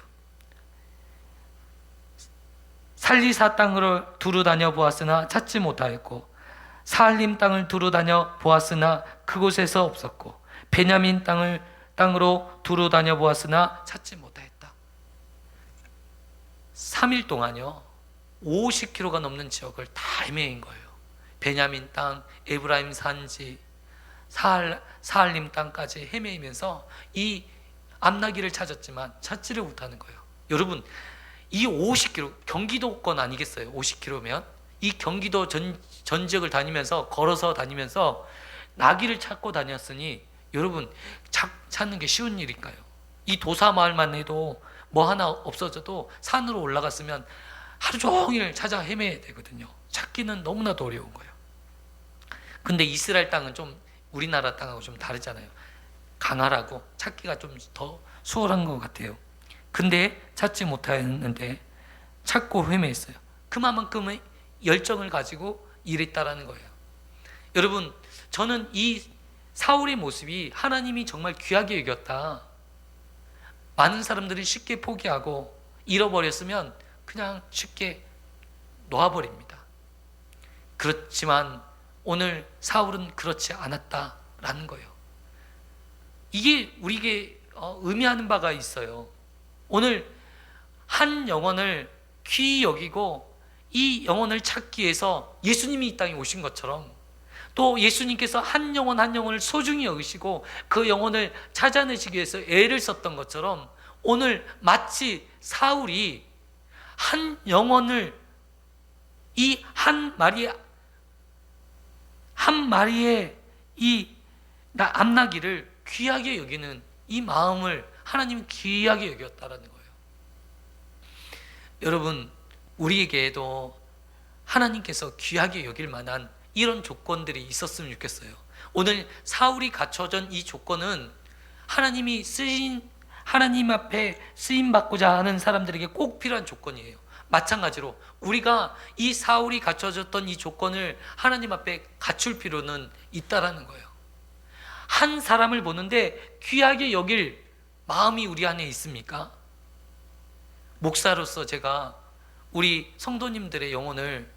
살리사 땅으로 두루 다녀 보았으나 찾지 못하였고, 사알림 땅을 두루 다녀 보았으나 그곳에서 없었고, 베냐민 땅으로 두루 다녀 보았으나 찾지 못하였다. 3일 동안요 50km가 넘는 지역을 다 헤매인 거예요. 베냐민 땅, 에브라임 산지, 사알림 땅까지 헤매이면서 이 암나귀를 찾았지만 찾지를 못하는 거예요. 여러분, 이 50km, 경기도권 아니겠어요? 50km면 이 경기도 전 지역을 다니면서, 걸어서 다니면서 나귀를 찾고 다녔으니 여러분, 찾는 게 쉬운 일일까요? 이 도사 마을만 해도 뭐 하나 없어져도 산으로 올라갔으면 하루 종일 찾아 헤매야 되거든요. 찾기는 너무나도 어려운 거예요. 근데 이스라엘 땅은 좀 우리나라 땅하고 좀 다르잖아요. 강하라고 찾기가 좀 더 수월한 것 같아요. 근데 찾지 못하였는데 찾고 헤매했어요. 그만큼의 열정을 가지고 일했다라는 거예요. 여러분, 저는 이 사울의 모습이 하나님이 정말 귀하게 여겼다. 많은 사람들이 쉽게 포기하고 잃어버렸으면 그냥 쉽게 놓아버립니다. 그렇지만 오늘 사울은 그렇지 않았다라는 거예요. 이게 우리에게 의미하는 바가 있어요. 오늘 한 영혼을 귀히 여기고 이 영혼을 찾기 위해서 예수님이 이 땅에 오신 것처럼, 또 예수님께서 한 영혼 한 영혼을 소중히 여기시고 그 영혼을 찾아내시기 위해서 애를 썼던 것처럼, 오늘 마치 사울이 한 영혼을, 이 한 마리의 이 암나귀를 귀하게 여기는 이 마음을 하나님이 귀하게 여겼다라는 거예요. 여러분, 우리에게도 하나님께서 귀하게 여길 만한 이런 조건들이 있었으면 좋겠어요. 오늘 사울이 갖춰진 이 조건은 하나님 앞에 쓰임 받고자 하는 사람들에게 꼭 필요한 조건이에요. 마찬가지로 우리가 이 사울이 갖춰졌던 이 조건을 하나님 앞에 갖출 필요는 있다라는 거예요. 한 사람을 보는데 귀하게 여길 마음이 우리 안에 있습니까? 목사로서 제가 우리 성도님들의 영혼을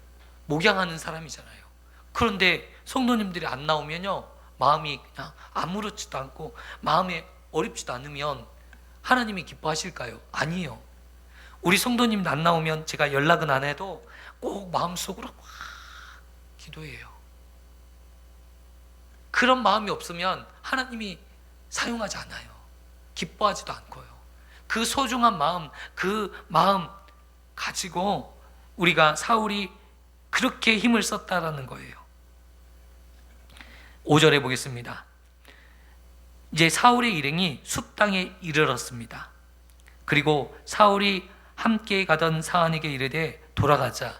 목양하는 사람이잖아요. 그런데 성도님들이 안 나오면요, 마음이 그냥 아무렇지도 않고 마음에 어렵지도 않으면 하나님이 기뻐하실까요? 아니요. 우리 성도님 안 나오면 제가 연락은 안 해도 꼭 마음속으로 막 기도해요. 그런 마음이 없으면 하나님이 사용하지 않아요. 기뻐하지도 않고요. 그 소중한 마음, 그 마음 가지고 우리가 사울이 그렇게 힘을 썼다라는 거예요. 5절에 보겠습니다. 이제 사울의 일행이 숲 땅에 이르렀습니다. 그리고 사울이 함께 가던 사안에게 이르되 돌아가자.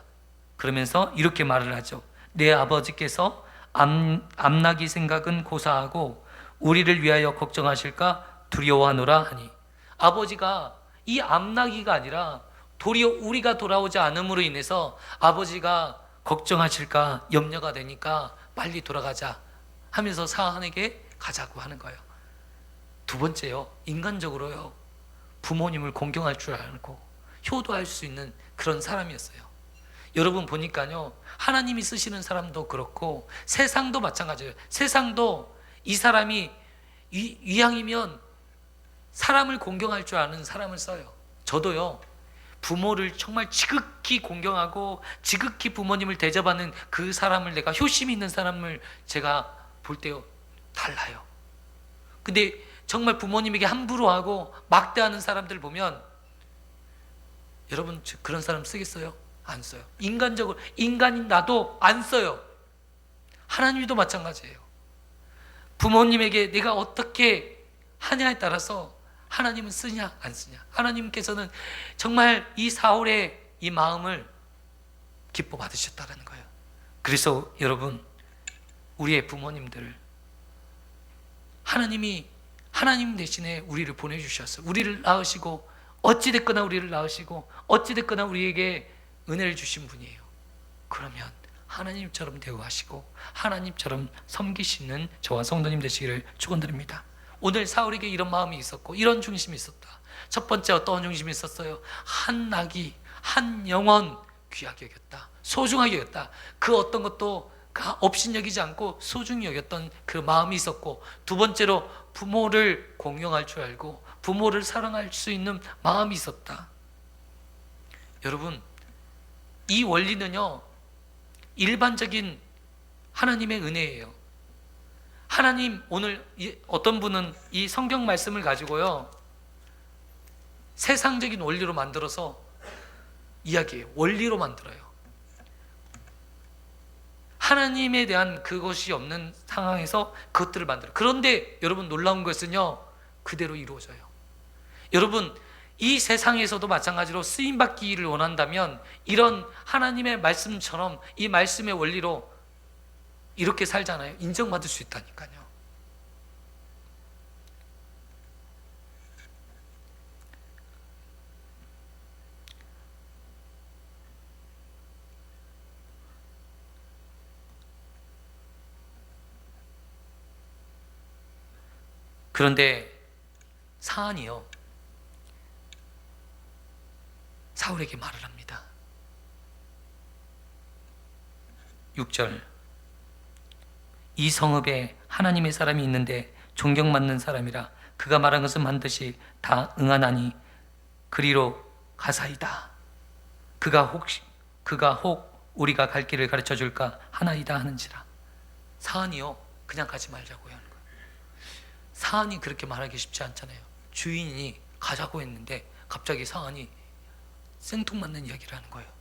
그러면서 이렇게 말을 하죠. 내 아버지께서 암나귀 생각은 고사하고 우리를 위하여 걱정하실까 두려워하노라 하니, 아버지가 이 암나귀가 아니라 도리어 우리가 돌아오지 않음으로 인해서 아버지가 걱정하실까 염려가 되니까 빨리 돌아가자 하면서 사안에게 가자고 하는 거예요. 두 번째요, 인간적으로요, 부모님을 공경할 줄 알고 효도할 수 있는 그런 사람이었어요. 여러분 보니까요, 하나님이 쓰시는 사람도 그렇고 세상도 마찬가지예요. 세상도 이 사람이 이왕이면 사람을 공경할 줄 아는 사람을 써요. 저도요, 부모를 정말 지극히 공경하고 지극히 부모님을 대접하는 그 사람을, 내가 효심 있는 사람을 제가 볼 때요 달라요. 근데 정말 부모님에게 함부로 하고 막대하는 사람들 보면, 여러분 그런 사람 쓰겠어요? 안 써요. 인간적으로, 인간인 나도 안 써요. 하나님도 마찬가지예요. 부모님에게 내가 어떻게 하냐에 따라서 하나님은 쓰냐 안 쓰냐? 하나님께서는 정말 이 사울의 이 마음을 기뻐 받으셨다는 거예요. 그래서 여러분, 우리의 부모님들, 하나님이 하나님 대신에 우리를 보내주셨어요. 우리를 낳으시고, 어찌됐거나 우리를 낳으시고, 어찌됐거나 우리에게 은혜를 주신 분이에요. 그러면 하나님처럼 대우하시고 하나님처럼 섬기시는 저와 성도님 되시기를 축원드립니다. 오늘 사울에게 이런 마음이 있었고 이런 중심이 있었다. 첫 번째 어떤 중심이 있었어요? 한 낙이, 한 영혼 귀하게 여겼다. 소중하게 여겼다. 그 어떤 것도 업신여기지 않고 소중히 여겼던 그 마음이 있었고, 두 번째로 부모를 공경할 줄 알고 부모를 사랑할 수 있는 마음이 있었다. 여러분, 이 원리는요, 일반적인 하나님의 은혜예요. 하나님, 오늘 어떤 분은 이 성경 말씀을 가지고요, 세상적인 원리로 만들어서 이야기해요. 원리로 만들어요. 하나님에 대한 그것이 없는 상황에서 그것들을 만들어요. 그런데 여러분, 놀라운 것은요, 그대로 이루어져요. 여러분, 이 세상에서도 마찬가지로 쓰임받기를 원한다면 이런 하나님의 말씀처럼 이 말씀의 원리로 이렇게 살잖아요. 인정받을 수 있다니까요. 그런데 사안이요, 사울에게 말을 합니다. 6절, 이 성읍에 하나님의 사람이 있는데 존경받는 사람이라 그가 말한 것은 반드시 다 응하나니 그리로 가사이다. 그가 혹 우리가 갈 길을 가르쳐 줄까 하나이다 하는지라. 사안이요, 그냥 가지 말자고 하는 거예요. 사안이 그렇게 말하기 쉽지 않잖아요. 주인이 가자고 했는데 갑자기 사안이 생뚱맞는 이야기를 하는 거예요.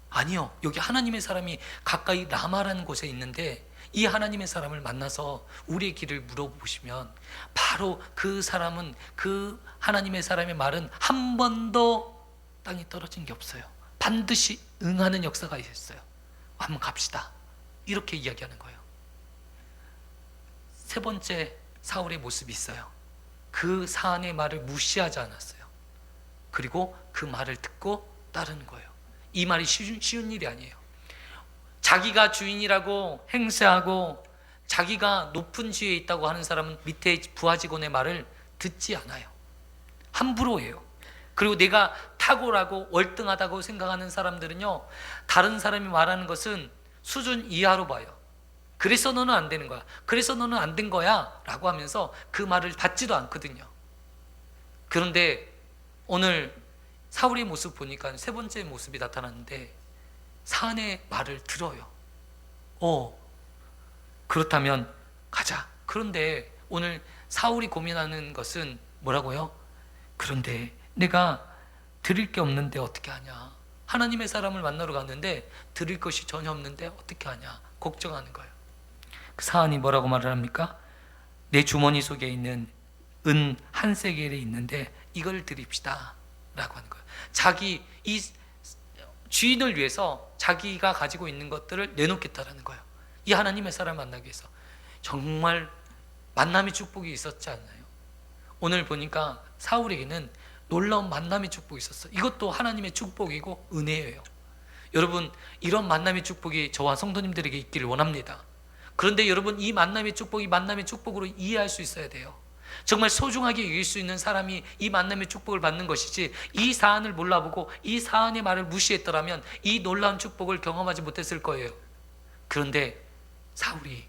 아니요, 여기 하나님의 사람이 가까이 라마라는 곳에 있는데 이 하나님의 사람을 만나서 우리의 길을 물어보시면 바로 그 사람은, 그 하나님의 사람의 말은 한 번도 땅에 떨어진 게 없어요. 반드시 응하는 역사가 있었어요. 한번 갑시다, 이렇게 이야기하는 거예요. 세 번째, 사울의 모습이 있어요. 그 사안의 말을 무시하지 않았어요. 그리고 그 말을 듣고 따르는 거예요. 이 말이 쉬운 일이 아니에요. 자기가 주인이라고 행세하고 자기가 높은 지위에 있다고 하는 사람은 밑에 부하 직원의 말을 듣지 않아요. 함부로 해요. 그리고 내가 탁월하고 월등하다고 생각하는 사람들은요, 다른 사람이 말하는 것은 수준 이하로 봐요. 그래서 너는 안 되는 거야, 그래서 너는 안 된 거야 라고 하면서 그 말을 받지도 않거든요. 그런데 오늘 사울의 모습 보니까 세 번째 모습이 나타났는데 사안의 말을 들어요. 그렇다면 가자. 그런데 오늘 사울이 고민하는 것은 뭐라고요? 그런데 내가 드릴 게 없는데 어떻게 하냐. 하나님의 사람을 만나러 갔는데 드릴 것이 전혀 없는데 어떻게 하냐 걱정하는 거예요. 그 사안이 뭐라고 말을 합니까? 내 주머니 속에 있는 은 한 세겔이 있는데 이걸 드립시다 라고 하는 거예요. 자기 이 주인을 위해서 자기가 가지고 있는 것들을 내놓겠다라는 거예요. 이 하나님의 사람을 만나기 위해서. 정말 만남의 축복이 있었지 않나요? 오늘 보니까 사울에게는 놀라운 만남의 축복이 있었어요. 이것도 하나님의 축복이고 은혜예요. 여러분, 이런 만남의 축복이 저와 성도님들에게 있기를 원합니다. 그런데 여러분, 이 만남의 축복이 만남의 축복으로 이해할 수 있어야 돼요. 정말 소중하게 여길 수 있는 사람이 이 만남의 축복을 받는 것이지, 이 사안을 몰라보고 이 사안의 말을 무시했더라면 이 놀라운 축복을 경험하지 못했을 거예요. 그런데 사울이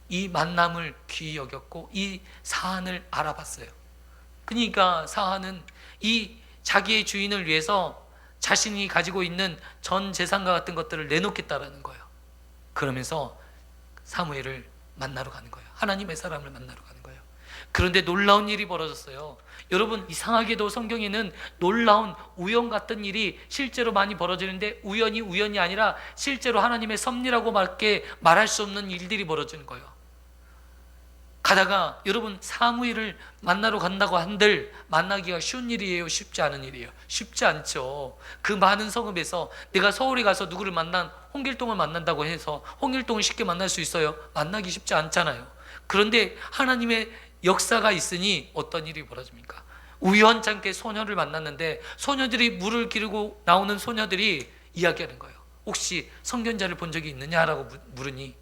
이 만남을 귀히 여겼고 이 사안을 알아봤어요. 그러니까 사안은 이 자기의 주인을 위해서 자신이 가지고 있는 전 재산과 같은 것들을 내놓겠다라는 거예요. 그러면서 사무엘을 만나러 가는 거예요. 하나님의 사람을 만나러 가는 거예요. 그런데 놀라운 일이 벌어졌어요. 여러분, 이상하게도 성경에는 놀라운 우연 같은 일이 실제로 많이 벌어지는데 우연이 아니라 실제로 하나님의 섭리라고 말할 수 없는 일들이 벌어지는 거예요. 가다가 여러분 사무엘을 만나러 간다고 한들 만나기가 쉬운 일이에요? 쉽지 않은 일이에요? 쉽지 않죠. 그 많은 성읍에서 내가 서울에 가서 누구를 홍길동을 만난다고 해서 홍길동을 쉽게 만날 수 있어요? 만나기 쉽지 않잖아요. 그런데 하나님의 역사가 있으니 어떤 일이 벌어집니까? 우연찮게 소녀를 만났는데 소녀들이 물을 기르고 나오는 소녀들이 이야기하는 거예요. 혹시 성견자를 본 적이 있느냐라고 물으니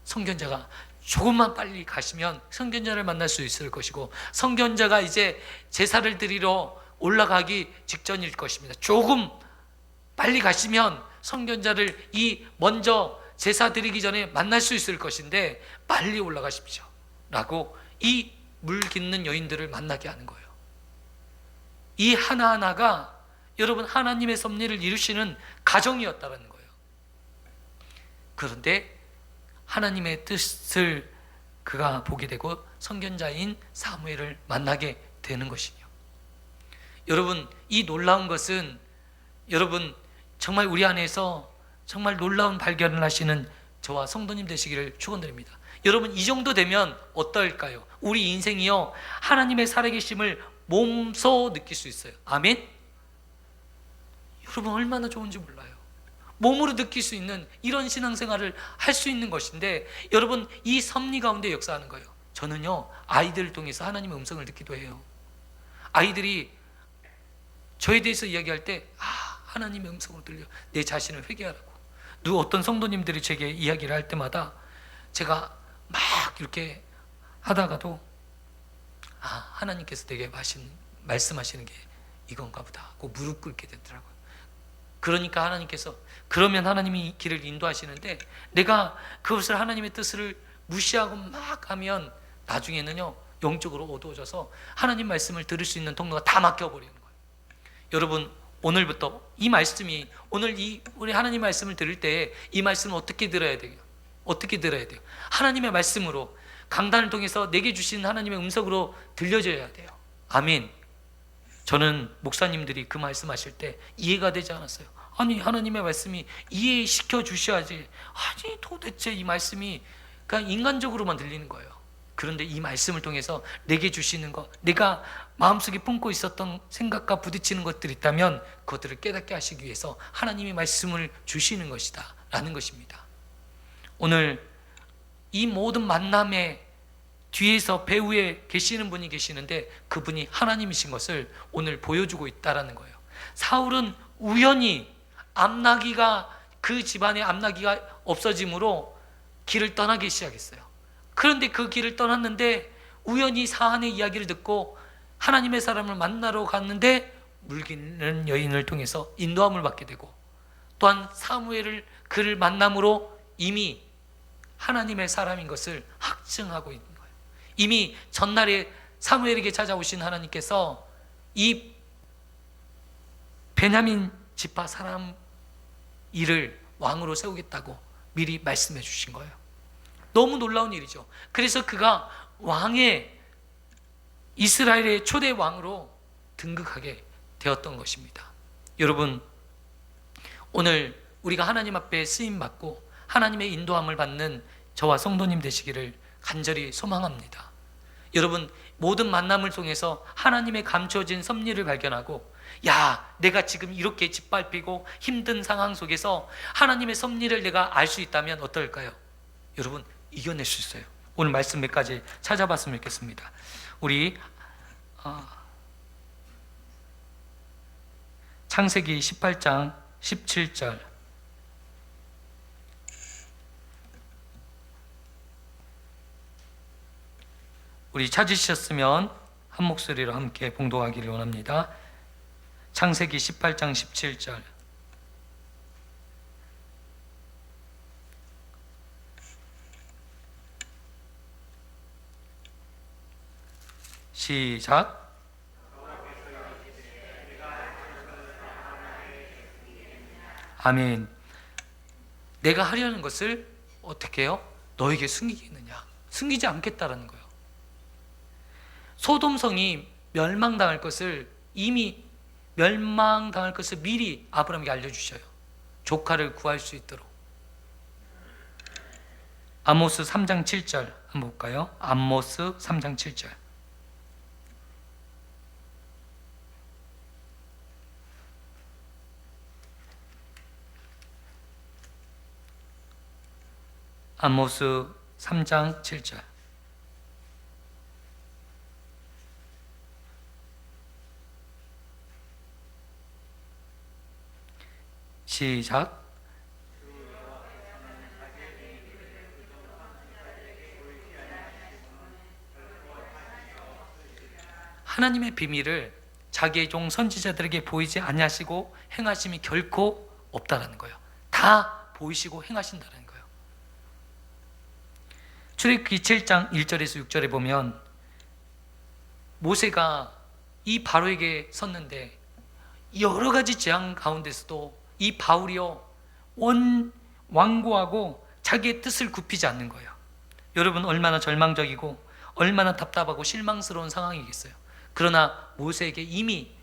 성견자가 조금만 빨리 가시면 성견자를 만날 수 있을 것이고 성견자가 이제 제사를 드리러 올라가기 직전일 것입니다. 조금 빨리 가시면 성견자를 먼저 제사 드리기 전에 만날 수 있을 것인데 빨리 올라가십시오 라고 이 물 깃는 여인들을 만나게 하는 거예요. 이 하나하나가 여러분 하나님의 섭리를 이루시는 가정이었다는 거예요. 그런데 하나님의 뜻을 그가 보게 되고 선견자인 사무엘을 만나게 되는 것이요. 여러분 이 놀라운 것은 여러분 정말 우리 안에서 정말 놀라운 발견을 하시는 저와 성도님 되시기를 축원드립니다. 여러분 이 정도 되면 어떨까요? 우리 인생이요 하나님의 살아계심을 몸소 느낄 수 있어요. 아멘? 여러분 얼마나 좋은지 몰라요. 몸으로 느낄 수 있는 이런 신앙생활을 할 수 있는 것인데 여러분 이 섭리 가운데 역사하는 거예요. 저는요 아이들을 통해서 하나님의 음성을 듣기도 해요. 아이들이 저에 대해서 이야기할 때 하나님의 음성을 들려 내 자신을 회개하라고. 어떤 성도님들이 제게 이야기를 할 때마다 제가 막 이렇게 하다가도 하나님께서 내게 말씀하시는 게 이건가 보다 하고 무릎 꿇게 되더라고요. 그러니까 하나님께서 그러면 하나님이 이 길을 인도하시는데 내가 그것을 하나님의 뜻을 무시하고 막 하면 나중에는요 영적으로 어두워져서 하나님 말씀을 들을 수 있는 통로가 다 막혀버리는 거예요. 여러분 오늘부터 이 말씀이 우리 하나님 말씀을 들을 때 이 말씀을 어떻게 들어야 돼요? 어떻게 들어야 돼요? 하나님의 말씀으로 강단을 통해서 내게 주신 하나님의 음성으로 들려져야 돼요. 아멘. 저는 목사님들이 그 말씀하실 때 이해가 되지 않았어요. 아니 하나님의 말씀이 이해시켜 주셔야지. 아니 도대체 이 말씀이 그냥 인간적으로만 들리는 거예요. 그런데 이 말씀을 통해서 내게 주시는 것, 내가 마음속에 품고 있었던 생각과 부딪히는 것들이 있다면 그것들을 깨닫게 하시기 위해서 하나님의 말씀을 주시는 것이다 라는 것입니다. 오늘 이 모든 만남의 뒤에서 배후에 계시는 분이 계시는데 그분이 하나님이신 것을 오늘 보여주고 있다는 거예요. 사울은 우연히 그 집안의 암나기가 없어짐으로 길을 떠나기 시작했어요. 그런데 그 길을 떠났는데 우연히 사안의 이야기를 듣고 하나님의 사람을 만나러 갔는데 물기는 여인을 통해서 인도함을 받게 되고 또한 사무엘을 그를 만남으로 이미 하나님의 사람인 것을 확증하고 있는 거예요. 이미 전날에 사무엘에게 찾아오신 하나님께서 이 베냐민 지파 사람 이를 왕으로 세우겠다고 미리 말씀해 주신 거예요. 너무 놀라운 일이죠. 그래서 그가 이스라엘의 초대 왕으로 등극하게 되었던 것입니다. 여러분 오늘 우리가 하나님 앞에 쓰임받고 하나님의 인도함을 받는 저와 성도님 되시기를 간절히 소망합니다. 여러분 모든 만남을 통해서 하나님의 감춰진 섭리를 발견하고 내가 지금 이렇게 짓밟히고 힘든 상황 속에서 하나님의 섭리를 내가 알 수 있다면 어떨까요? 여러분 이겨낼 수 있어요. 오늘 말씀 몇 가지 찾아봤으면 좋겠습니다. 우리 창세기 18장 17절 우리 찾으셨으면 한 목소리로 함께 봉독하기를 원합니다. 창세기 18장 17절 시작. 아멘. 내가 하려는 것을 어떻게 해요? 너에게 숨기겠느냐? 숨기지 않겠다라는 거예요. 소돔성이 멸망당할 것을 미리 아브라함에게 알려주셔요. 조카를 구할 수 있도록. 아모스 3장 7절 한번 볼까요? 아모스 3장 7절. 아모스 3장 7절. 시작. 하나님의 비밀을 자기의 종 선지자들에게 보이지 아니하시고 행하심이 결코 없다라는 거예요. 다 보이시고 행하신다는 거예요. 출애굽기 7장 1절에서 6절에 보면 모세가 이 바로에게 섰는데 여러 가지 재앙 가운데서도 이 바울이요 완고하고 자기의 뜻을 굽히지 않는 거예요. 여러분, 얼마나 절망적이고 얼마나 답답하고 실망스러운 상황이겠어요. 그러나 모세에게 이미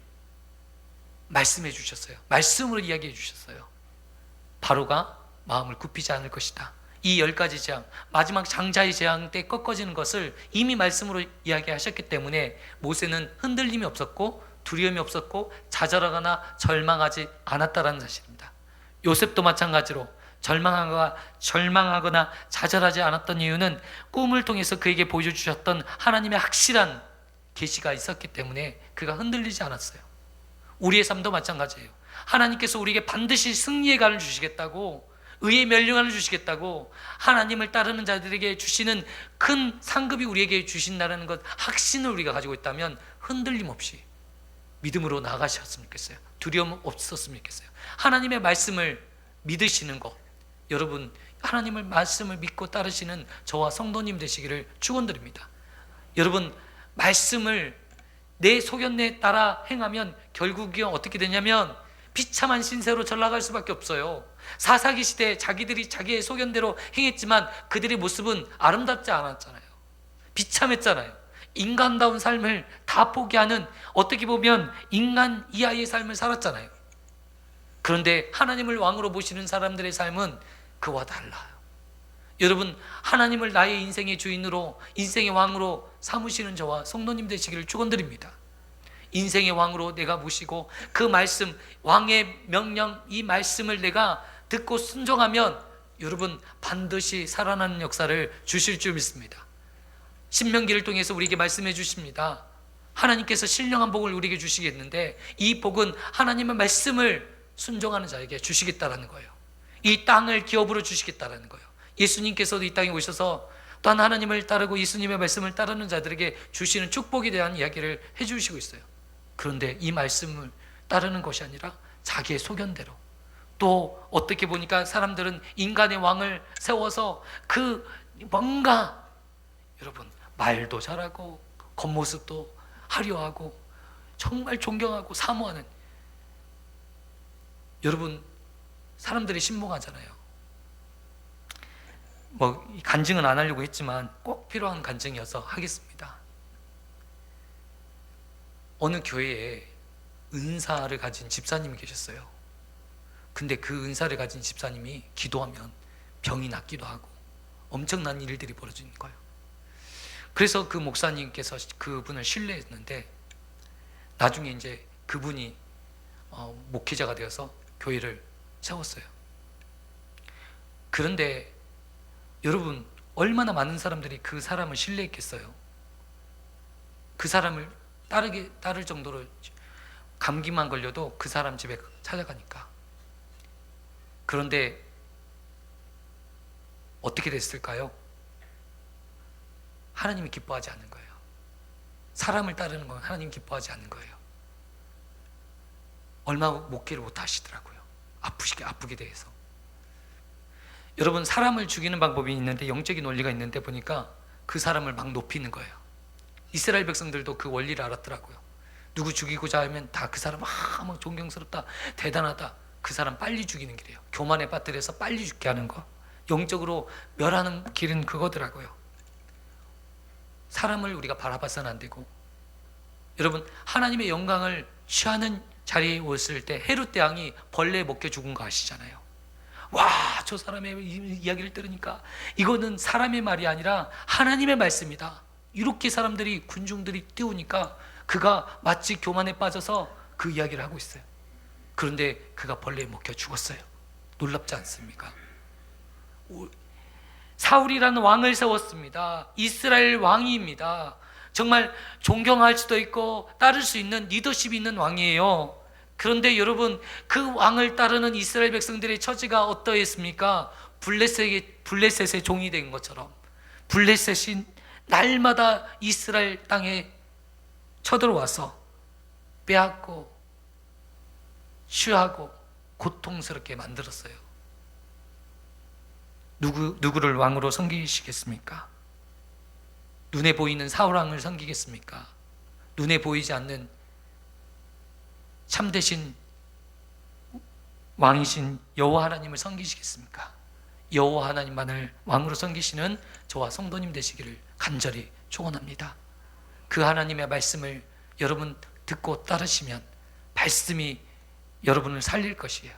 말씀해 주셨어요. 말씀으로 이야기해 주셨어요. 바로가 마음을 굽히지 않을 것이다. 이 10가지 재앙, 마지막 장자의 재앙 때 꺾어지는 것을 이미 말씀으로 이야기하셨기 때문에 모세는 흔들림이 없었고 두려움이 없었고 좌절하거나 절망하지 않았다는 사실입니다. 요셉도 마찬가지로 절망하거나 좌절하지 않았던 이유는 꿈을 통해서 그에게 보여주셨던 하나님의 확실한 계시가 있었기 때문에 그가 흔들리지 않았어요. 우리의 삶도 마찬가지예요. 하나님께서 우리에게 반드시 승리의 간을 주시겠다고, 의의 멸류관을 주시겠다고, 하나님을 따르는 자들에게 주시는 큰 상급이 우리에게 주신다는 것, 확신을 우리가 가지고 있다면 흔들림 없이 믿음으로 나아가셨으면 좋겠어요. 두려움 없었으면 좋겠어요. 하나님의 말씀을 믿으시는 것, 여러분, 하나님의 말씀을 믿고 따르시는 저와 성도님 되시기를 축원드립니다. 여러분, 말씀을 내 소견에 따라 행하면 결국이 어떻게 되냐면 비참한 신세로 전락할 수밖에 없어요. 사사기 시대에 자기들이 자기의 소견대로 행했지만 그들의 모습은 아름답지 않았잖아요. 비참했잖아요. 인간다운 삶을 다 포기하는, 어떻게 보면 인간 이하의 삶을 살았잖아요. 그런데 하나님을 왕으로 모시는 사람들의 삶은 그와 달라요. 여러분, 하나님을 나의 인생의 주인으로, 인생의 왕으로 삼으시는 저와 성도님 되시기를 축원드립니다. 인생의 왕으로 내가 모시고 그 말씀, 왕의 명령, 이 말씀을 내가 듣고 순종하면 여러분 반드시 살아나는 역사를 주실 줄 믿습니다. 신명기를 통해서 우리에게 말씀해 주십니다. 하나님께서 신령한 복을 우리에게 주시겠는데 이 복은 하나님의 말씀을 순종하는 자에게 주시겠다라는 거예요. 이 땅을 기업으로 주시겠다라는 거예요. 예수님께서도 이 땅에 오셔서 또한 하나님을 따르고 예수님의 말씀을 따르는 자들에게 주시는 축복에 대한 이야기를 해주시고 있어요. 그런데 이 말씀을 따르는 것이 아니라 자기의 소견대로, 또 어떻게 보니까 사람들은 인간의 왕을 세워서 그 뭔가 여러분 말도 잘하고 겉모습도 화려하고 정말 존경하고 사모하는, 여러분 사람들이 신봉하잖아요. 간증은 안 하려고 했지만 꼭 필요한 간증이어서 하겠습니다. 어느 교회에 은사를 가진 집사님이 계셨어요. 근데 그 은사를 가진 집사님이 기도하면 병이 낫기도 하고 엄청난 일들이 벌어지는 거예요. 그래서 그 목사님께서 그분을 신뢰했는데 나중에 이제 그분이 목회자가 되어서 교회를 세웠어요. 그런데 여러분, 얼마나 많은 사람들이 그 사람을 신뢰했겠어요. 그 사람을 따를 정도로 감기만 걸려도 그 사람 집에 찾아가니까. 그런데 어떻게 됐을까요? 하나님이 기뻐하지 않는 거예요. 사람을 따르는 건 하나님 기뻐하지 않는 거예요. 얼마 목회를 못 하시더라고요. 아프게 대해서. 여러분, 사람을 죽이는 방법이 있는데, 영적인 원리가 있는데 보니까 그 사람을 막 높이는 거예요. 이스라엘 백성들도 그 원리를 알았더라고요. 누구 죽이고자 하면 다 그 사람 막 존경스럽다, 대단하다, 그 사람 빨리 죽이는 길이에요. 교만에 빠뜨려서 빨리 죽게 하는 거, 영적으로 멸하는 길은 그거더라고요. 사람을 우리가 바라봐서는 안 되고, 여러분 하나님의 영광을 취하는 자리에 왔을 때 헤롯 대왕이 벌레에 먹혀 죽은 거 아시잖아요. 와, 저 사람의 이야기를 들으니까 이거는 사람의 말이 아니라 하나님의 말씀이다. 이렇게 사람들이, 군중들이 띄우니까 그가 마치 교만에 빠져서 그 이야기를 하고 있어요. 그런데 그가 벌레에 먹혀 죽었어요. 놀랍지 않습니까? 사울이라는 왕을 세웠습니다. 이스라엘 왕입니다. 정말 존경할 수도 있고 따를 수 있는 리더십이 있는 왕이에요. 그런데 여러분, 그 왕을 따르는 이스라엘 백성들의 처지가 어떠했습니까? 블레셋의 종이 된 것처럼 블레셋이 날마다 이스라엘 땅에 쳐들어와서 빼앗고 취하고 고통스럽게 만들었어요. 누구를 왕으로 섬기시겠습니까? 눈에 보이는 사울왕을 섬기겠습니까? 눈에 보이지 않는 참되신 왕이신 여호와 하나님을 섬기시겠습니까? 여호와 하나님만을 왕으로 섬기시는 저와 성도님 되시기를 간절히 축원합니다. 그 하나님의 말씀을 여러분 듣고 따르시면 말씀이 여러분을 살릴 것이에요.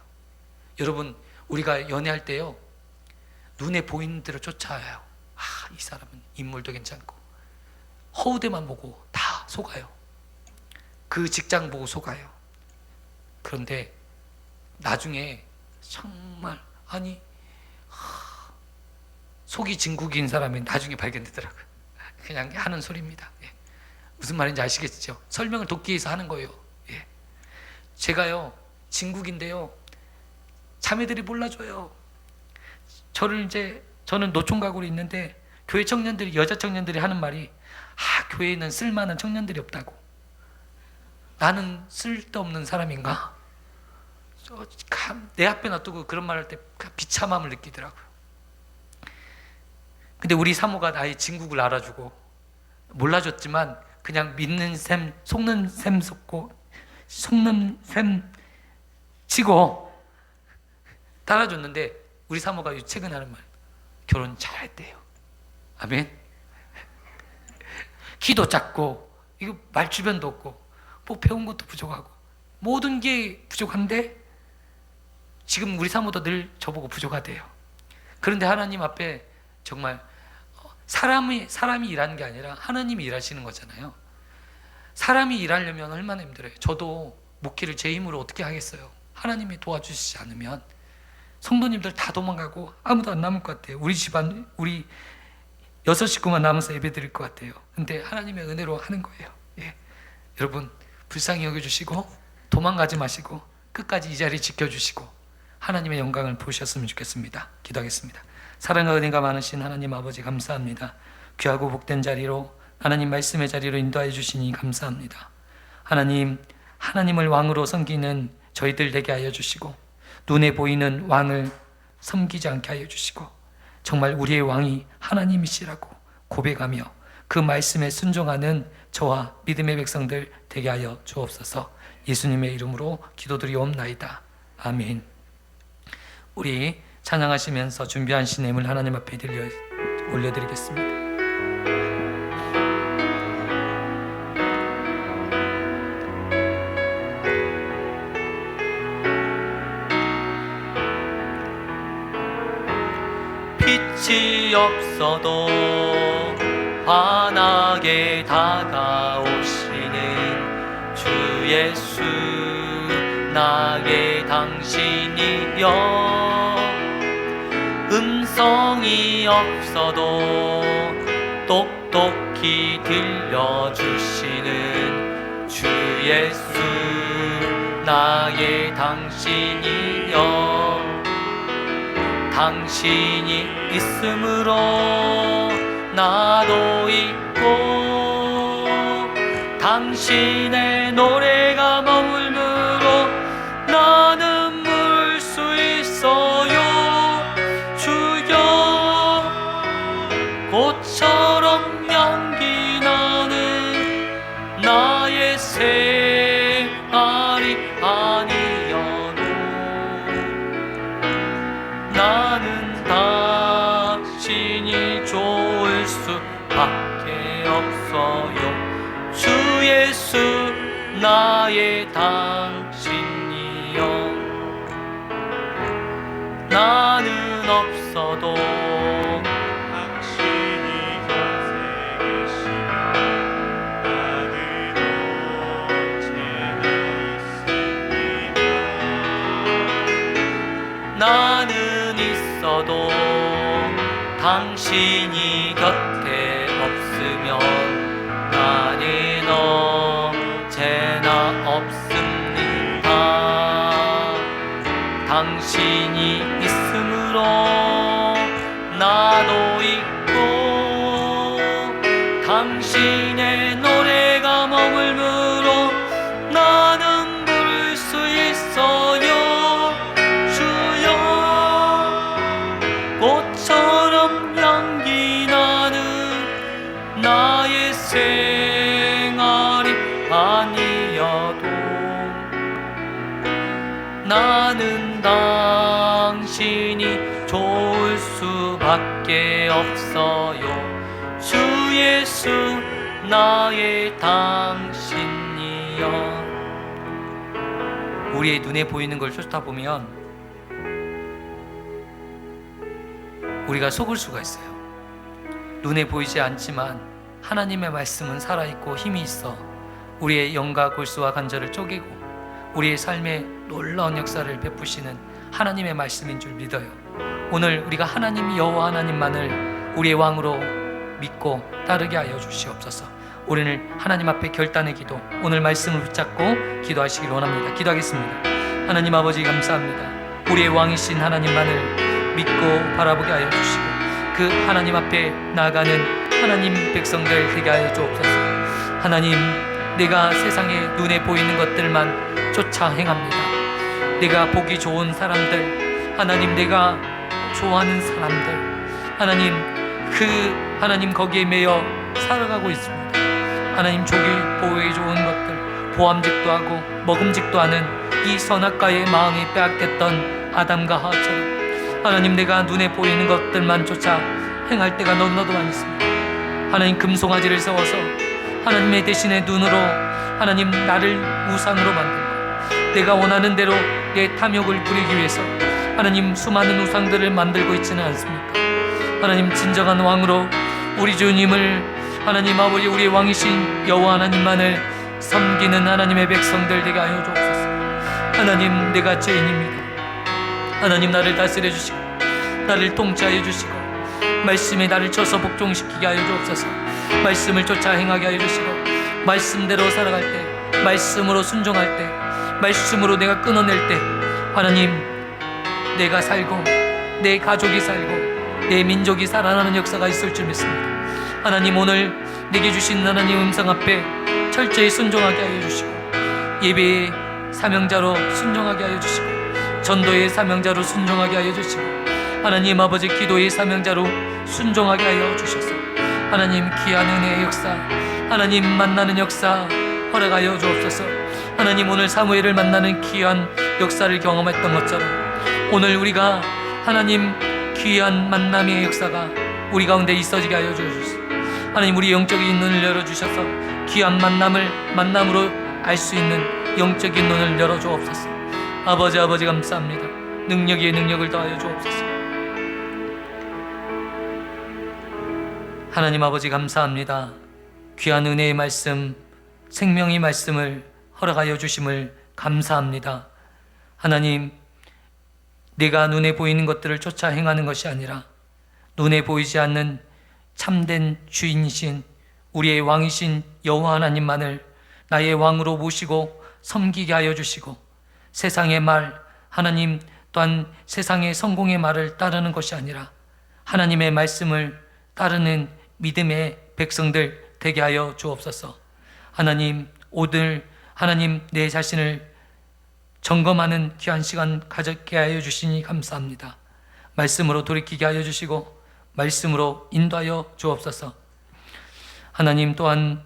여러분, 우리가 연애할 때요, 눈에 보이는 대로 쫓아와요. 이 사람은 인물도 괜찮고, 허우대만 보고 다 속아요. 그 직장 보고 속아요. 그런데 나중에 정말 속이 진국인 사람이 나중에 발견되더라고요. 그냥 하는 소리입니다. 무슨 말인지 아시겠죠? 설명을 돕기 위해서 하는 거예요. 제가요, 진국인데요, 자매들이 몰라줘요. 저는 노총각으로 있는데 교회 청년들이, 여자 청년들이 하는 말이, 교회에는 쓸만한 청년들이 없다고. 나는 쓸데없는 사람인가? 내 앞에 놔두고 그런 말 할 때 비참함을 느끼더라고요. 근데 우리 사모가 나의 진국을 알아주고, 몰라줬지만 그냥 믿는 셈, 속는 셈 치고 따라줬는데, 우리 사모가 최근에 하는 말, 결혼 잘했대요. 아멘. 키도 작고, 이거 말주변도 없고, 뭐 배운 것도 부족하고, 모든 게 부족한데 지금 우리 사모도 늘 저보고 부족하대요. 그런데 하나님 앞에 정말 사람이 일하는 게 아니라 하나님이 일하시는 거잖아요. 사람이 일하려면 얼마나 힘들어요. 저도 목회를 제 힘으로 어떻게 하겠어요. 하나님이 도와주시지 않으면 성도님들 다 도망가고 아무도 안 남을 것 같아요. 우리 집안, 우리 6 식구만 남아서 예배 드릴 것 같아요. 근데 하나님의 은혜로 하는 거예요. 여러분, 불쌍히 여겨주시고 도망가지 마시고 끝까지 이 자리 지켜주시고 하나님의 영광을 보셨으면 좋겠습니다. 기도하겠습니다. 사랑과 은혜가 많으신 하나님 아버지, 감사합니다. 귀하고 복된 자리로, 하나님 말씀의 자리로 인도하여 주시니 감사합니다. 하나님을 왕으로 섬기는 저희들 되게 하여 주시고, 눈에 보이는 왕을 섬기지 않게 하여 주시고, 정말 우리의 왕이 하나님이시라고 고백하며 그 말씀에 순종하는 저와 믿음의 백성들 되게 하여 주옵소서. 예수님의 이름으로 기도드리옵나이다. 아멘. 우리 찬양하시면서 준비한 시냇을 하나님 앞에 올려드리겠습니다. 빛이 없어도 환하게 다가오시는 주 예수, 나의 당신이여. 음성이 없어도 똑똑히 들려주시는 주 예수, 나의 당신이여. 당신이 있으므로 나도 있고, 당신의 노래가 머물므로 나는 물 수 있어요. 주여, 꽃처럼 향기 나는 나의 생활이 아니어도 나는 당신이 좋을 수밖에 없어요. 주 예수, 나의 당신이여. 나는 없어도 당신이 곁에 계시면 나는 언제나 있습니다. 나는 있어도 당신이 곁에 없으면 나는 언제나 없습니다. 당신이 있으므로 나도 있고 당신의 노래가 머물므로 나는 부를 수 있어요. 주여 꽃처럼 향기 나는 나의 생활이 아니어도 나는 당신이 좋을 수밖에 없어요. 주 예수 나의 당신이여. 우리의 눈에 보이는 걸 쫓다 보면 우리가 속을 수가 있어요. 눈에 보이지 않지만 하나님의 말씀은 살아있고 힘이 있어 우리의 영과 골수와 관절을 쪼개고 우리의 삶에 놀라운 역사를 베푸시는 하나님의 말씀인 줄 믿어요. 오늘 우리가 하나님 여호와 하나님만을 우리의 왕으로 믿고 따르게 하여 주시옵소서. 우리는 하나님 앞에 결단의 기도, 오늘 말씀을 붙잡고 기도하시길 원합니다. 기도하겠습니다. 하나님 아버지 감사합니다. 우리의 왕이신 하나님만을 믿고 바라보게 하여 주시고 그 하나님 앞에 나아가는 하나님 백성들 되게 하여 주옵소서. 하나님, 내가 세상에 눈에 보이는 것들만 쫓아 행합니다. 내가 보기 좋은 사람들, 하나님 내가 좋아하는 사람들, 하나님 거기에 매여 살아가고 있습니다. 하나님 조기 보호에 좋은 것들, 보암직도 하고 먹음직도 하는 이 선악과의 마음이 빼앗겼던 아담과 하와처럼 하나님 내가 눈에 보이는 것들만 쫓아 행할 때가 너무나도 많습니다. 하나님 금송아지를 세워서 하나님의 대신의 눈으로 하나님 나를 우상으로 만들고 내가 원하는 대로 내 탐욕을 부리기 위해서 하나님 수많은 우상들을 만들고 있지는 않습니까? 하나님 진정한 왕으로 우리 주님을 하나님 아버지 우리의 왕이신 여호와 하나님만을 섬기는 하나님의 백성들 되게 하여 주옵소서. 하나님 내가 죄인입니다. 하나님 나를 다스려 주시고 나를 통치하여 주시고 말씀에 나를 쳐서 복종시키게 하여 주옵소서. 말씀을 쫓아 행하게 하여 주시고 말씀대로 살아갈 때, 말씀으로 순종할 때, 말씀으로 내가 끊어낼 때 하나님 내가 살고 내 가족이 살고 내 민족이 살아나는 역사가 있을 줄 믿습니다. 하나님 오늘 내게 주신 하나님 음성 앞에 철저히 순종하게 하여 주시고 예배의 사명자로 순종하게 하여 주시고 전도의 사명자로 순종하게 하여 주시고 하나님 아버지 기도의 사명자로 순종하게 하여 주셔서 하나님 귀한 은혜의 역사, 하나님 만나는 역사 허락하여 주옵소서. 하나님 오늘 사무엘을 만나는 귀한 역사를 경험했던 것처럼 오늘 우리가 하나님 귀한 만남의 역사가 우리 가운데 있어지게 하여 주옵소서. 하나님 우리 영적인 눈을 열어주셔서 귀한 만남으로 알 수 있는 영적인 눈을 열어주옵소서. 아버지 감사합니다. 능력 위에 능력을 더하여 주옵소서. 하나님 아버지 감사합니다. 귀한 은혜의 말씀, 생명의 말씀을 허락하여 주심을 감사합니다. 하나님, 내가 눈에 보이는 것들을 쫓아 행하는 것이 아니라 눈에 보이지 않는 참된 주인이신 우리의 왕이신 여호와 하나님만을 나의 왕으로 모시고 섬기게 하여 주시고 세상의 말, 하나님 또한 세상의 성공의 말을 따르는 것이 아니라 하나님의 말씀을 따르는 믿음의 백성들 되게 하여 주옵소서. 하나님 오늘 하나님 내 자신을 점검하는 귀한 시간 가졌게 하여 주시니 감사합니다. 말씀으로 돌이키게 하여 주시고 말씀으로 인도하여 주옵소서. 하나님 또한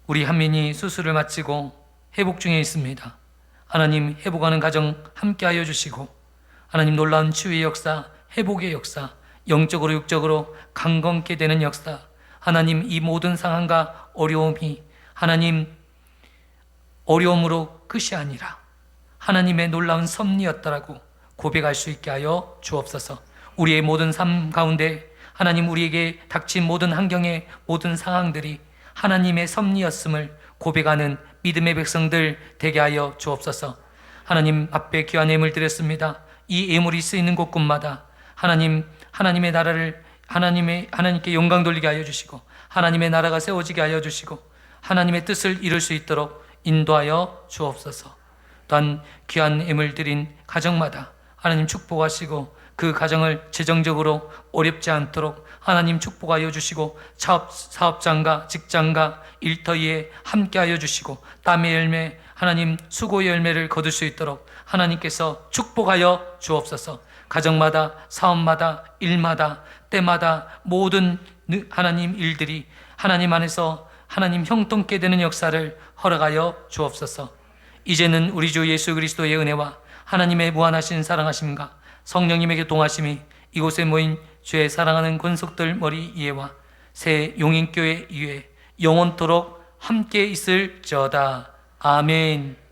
우리 한민이 수술을 마치고 회복 중에 있습니다. 하나님 회복하는 가정 함께 하여 주시고 하나님 놀라운 치유의 역사, 회복의 역사, 영적으로 육적으로 강건케 되는 역사, 하나님 이 모든 상황과 어려움이 하나님 어려움으로 끝이 아니라 하나님의 놀라운 섭리였다라고 고백할 수 있게 하여 주옵소서. 우리의 모든 삶 가운데 하나님, 우리에게 닥친 모든 환경의 모든 상황들이 하나님의 섭리였음을 고백하는 믿음의 백성들 되게 하여 주옵소서. 하나님 앞에 귀한 예물 드렸습니다. 이 예물이 쓰이는 곳곳마다 하나님의 나라를 하나님께 영광 돌리게 하여 주시고, 하나님의 나라가 세워지게 하여 주시고, 하나님의 뜻을 이룰 수 있도록 인도하여 주옵소서. 또한 귀한 예물 드린 가정마다 하나님 축복하시고, 그 가정을 재정적으로 어렵지 않도록 하나님 축복하여 주시고, 사업장과 직장과 일터에 함께하여 주시고, 땀의 열매, 하나님 수고의 열매를 거둘 수 있도록 하나님께서 축복하여 주옵소서. 가정마다, 사업마다, 일마다, 때마다 모든 하나님 일들이 하나님 안에서 하나님 형통케 되는 역사를 허락하여 주옵소서. 이제는 우리 주 예수 그리스도의 은혜와 하나님의 무한하신 사랑하심과 성령님에게 동하심이 이곳에 모인 주의 사랑하는 권속들 머리 위에와 새 용인교회 위에 영원토록 함께 있을지어다. 아멘.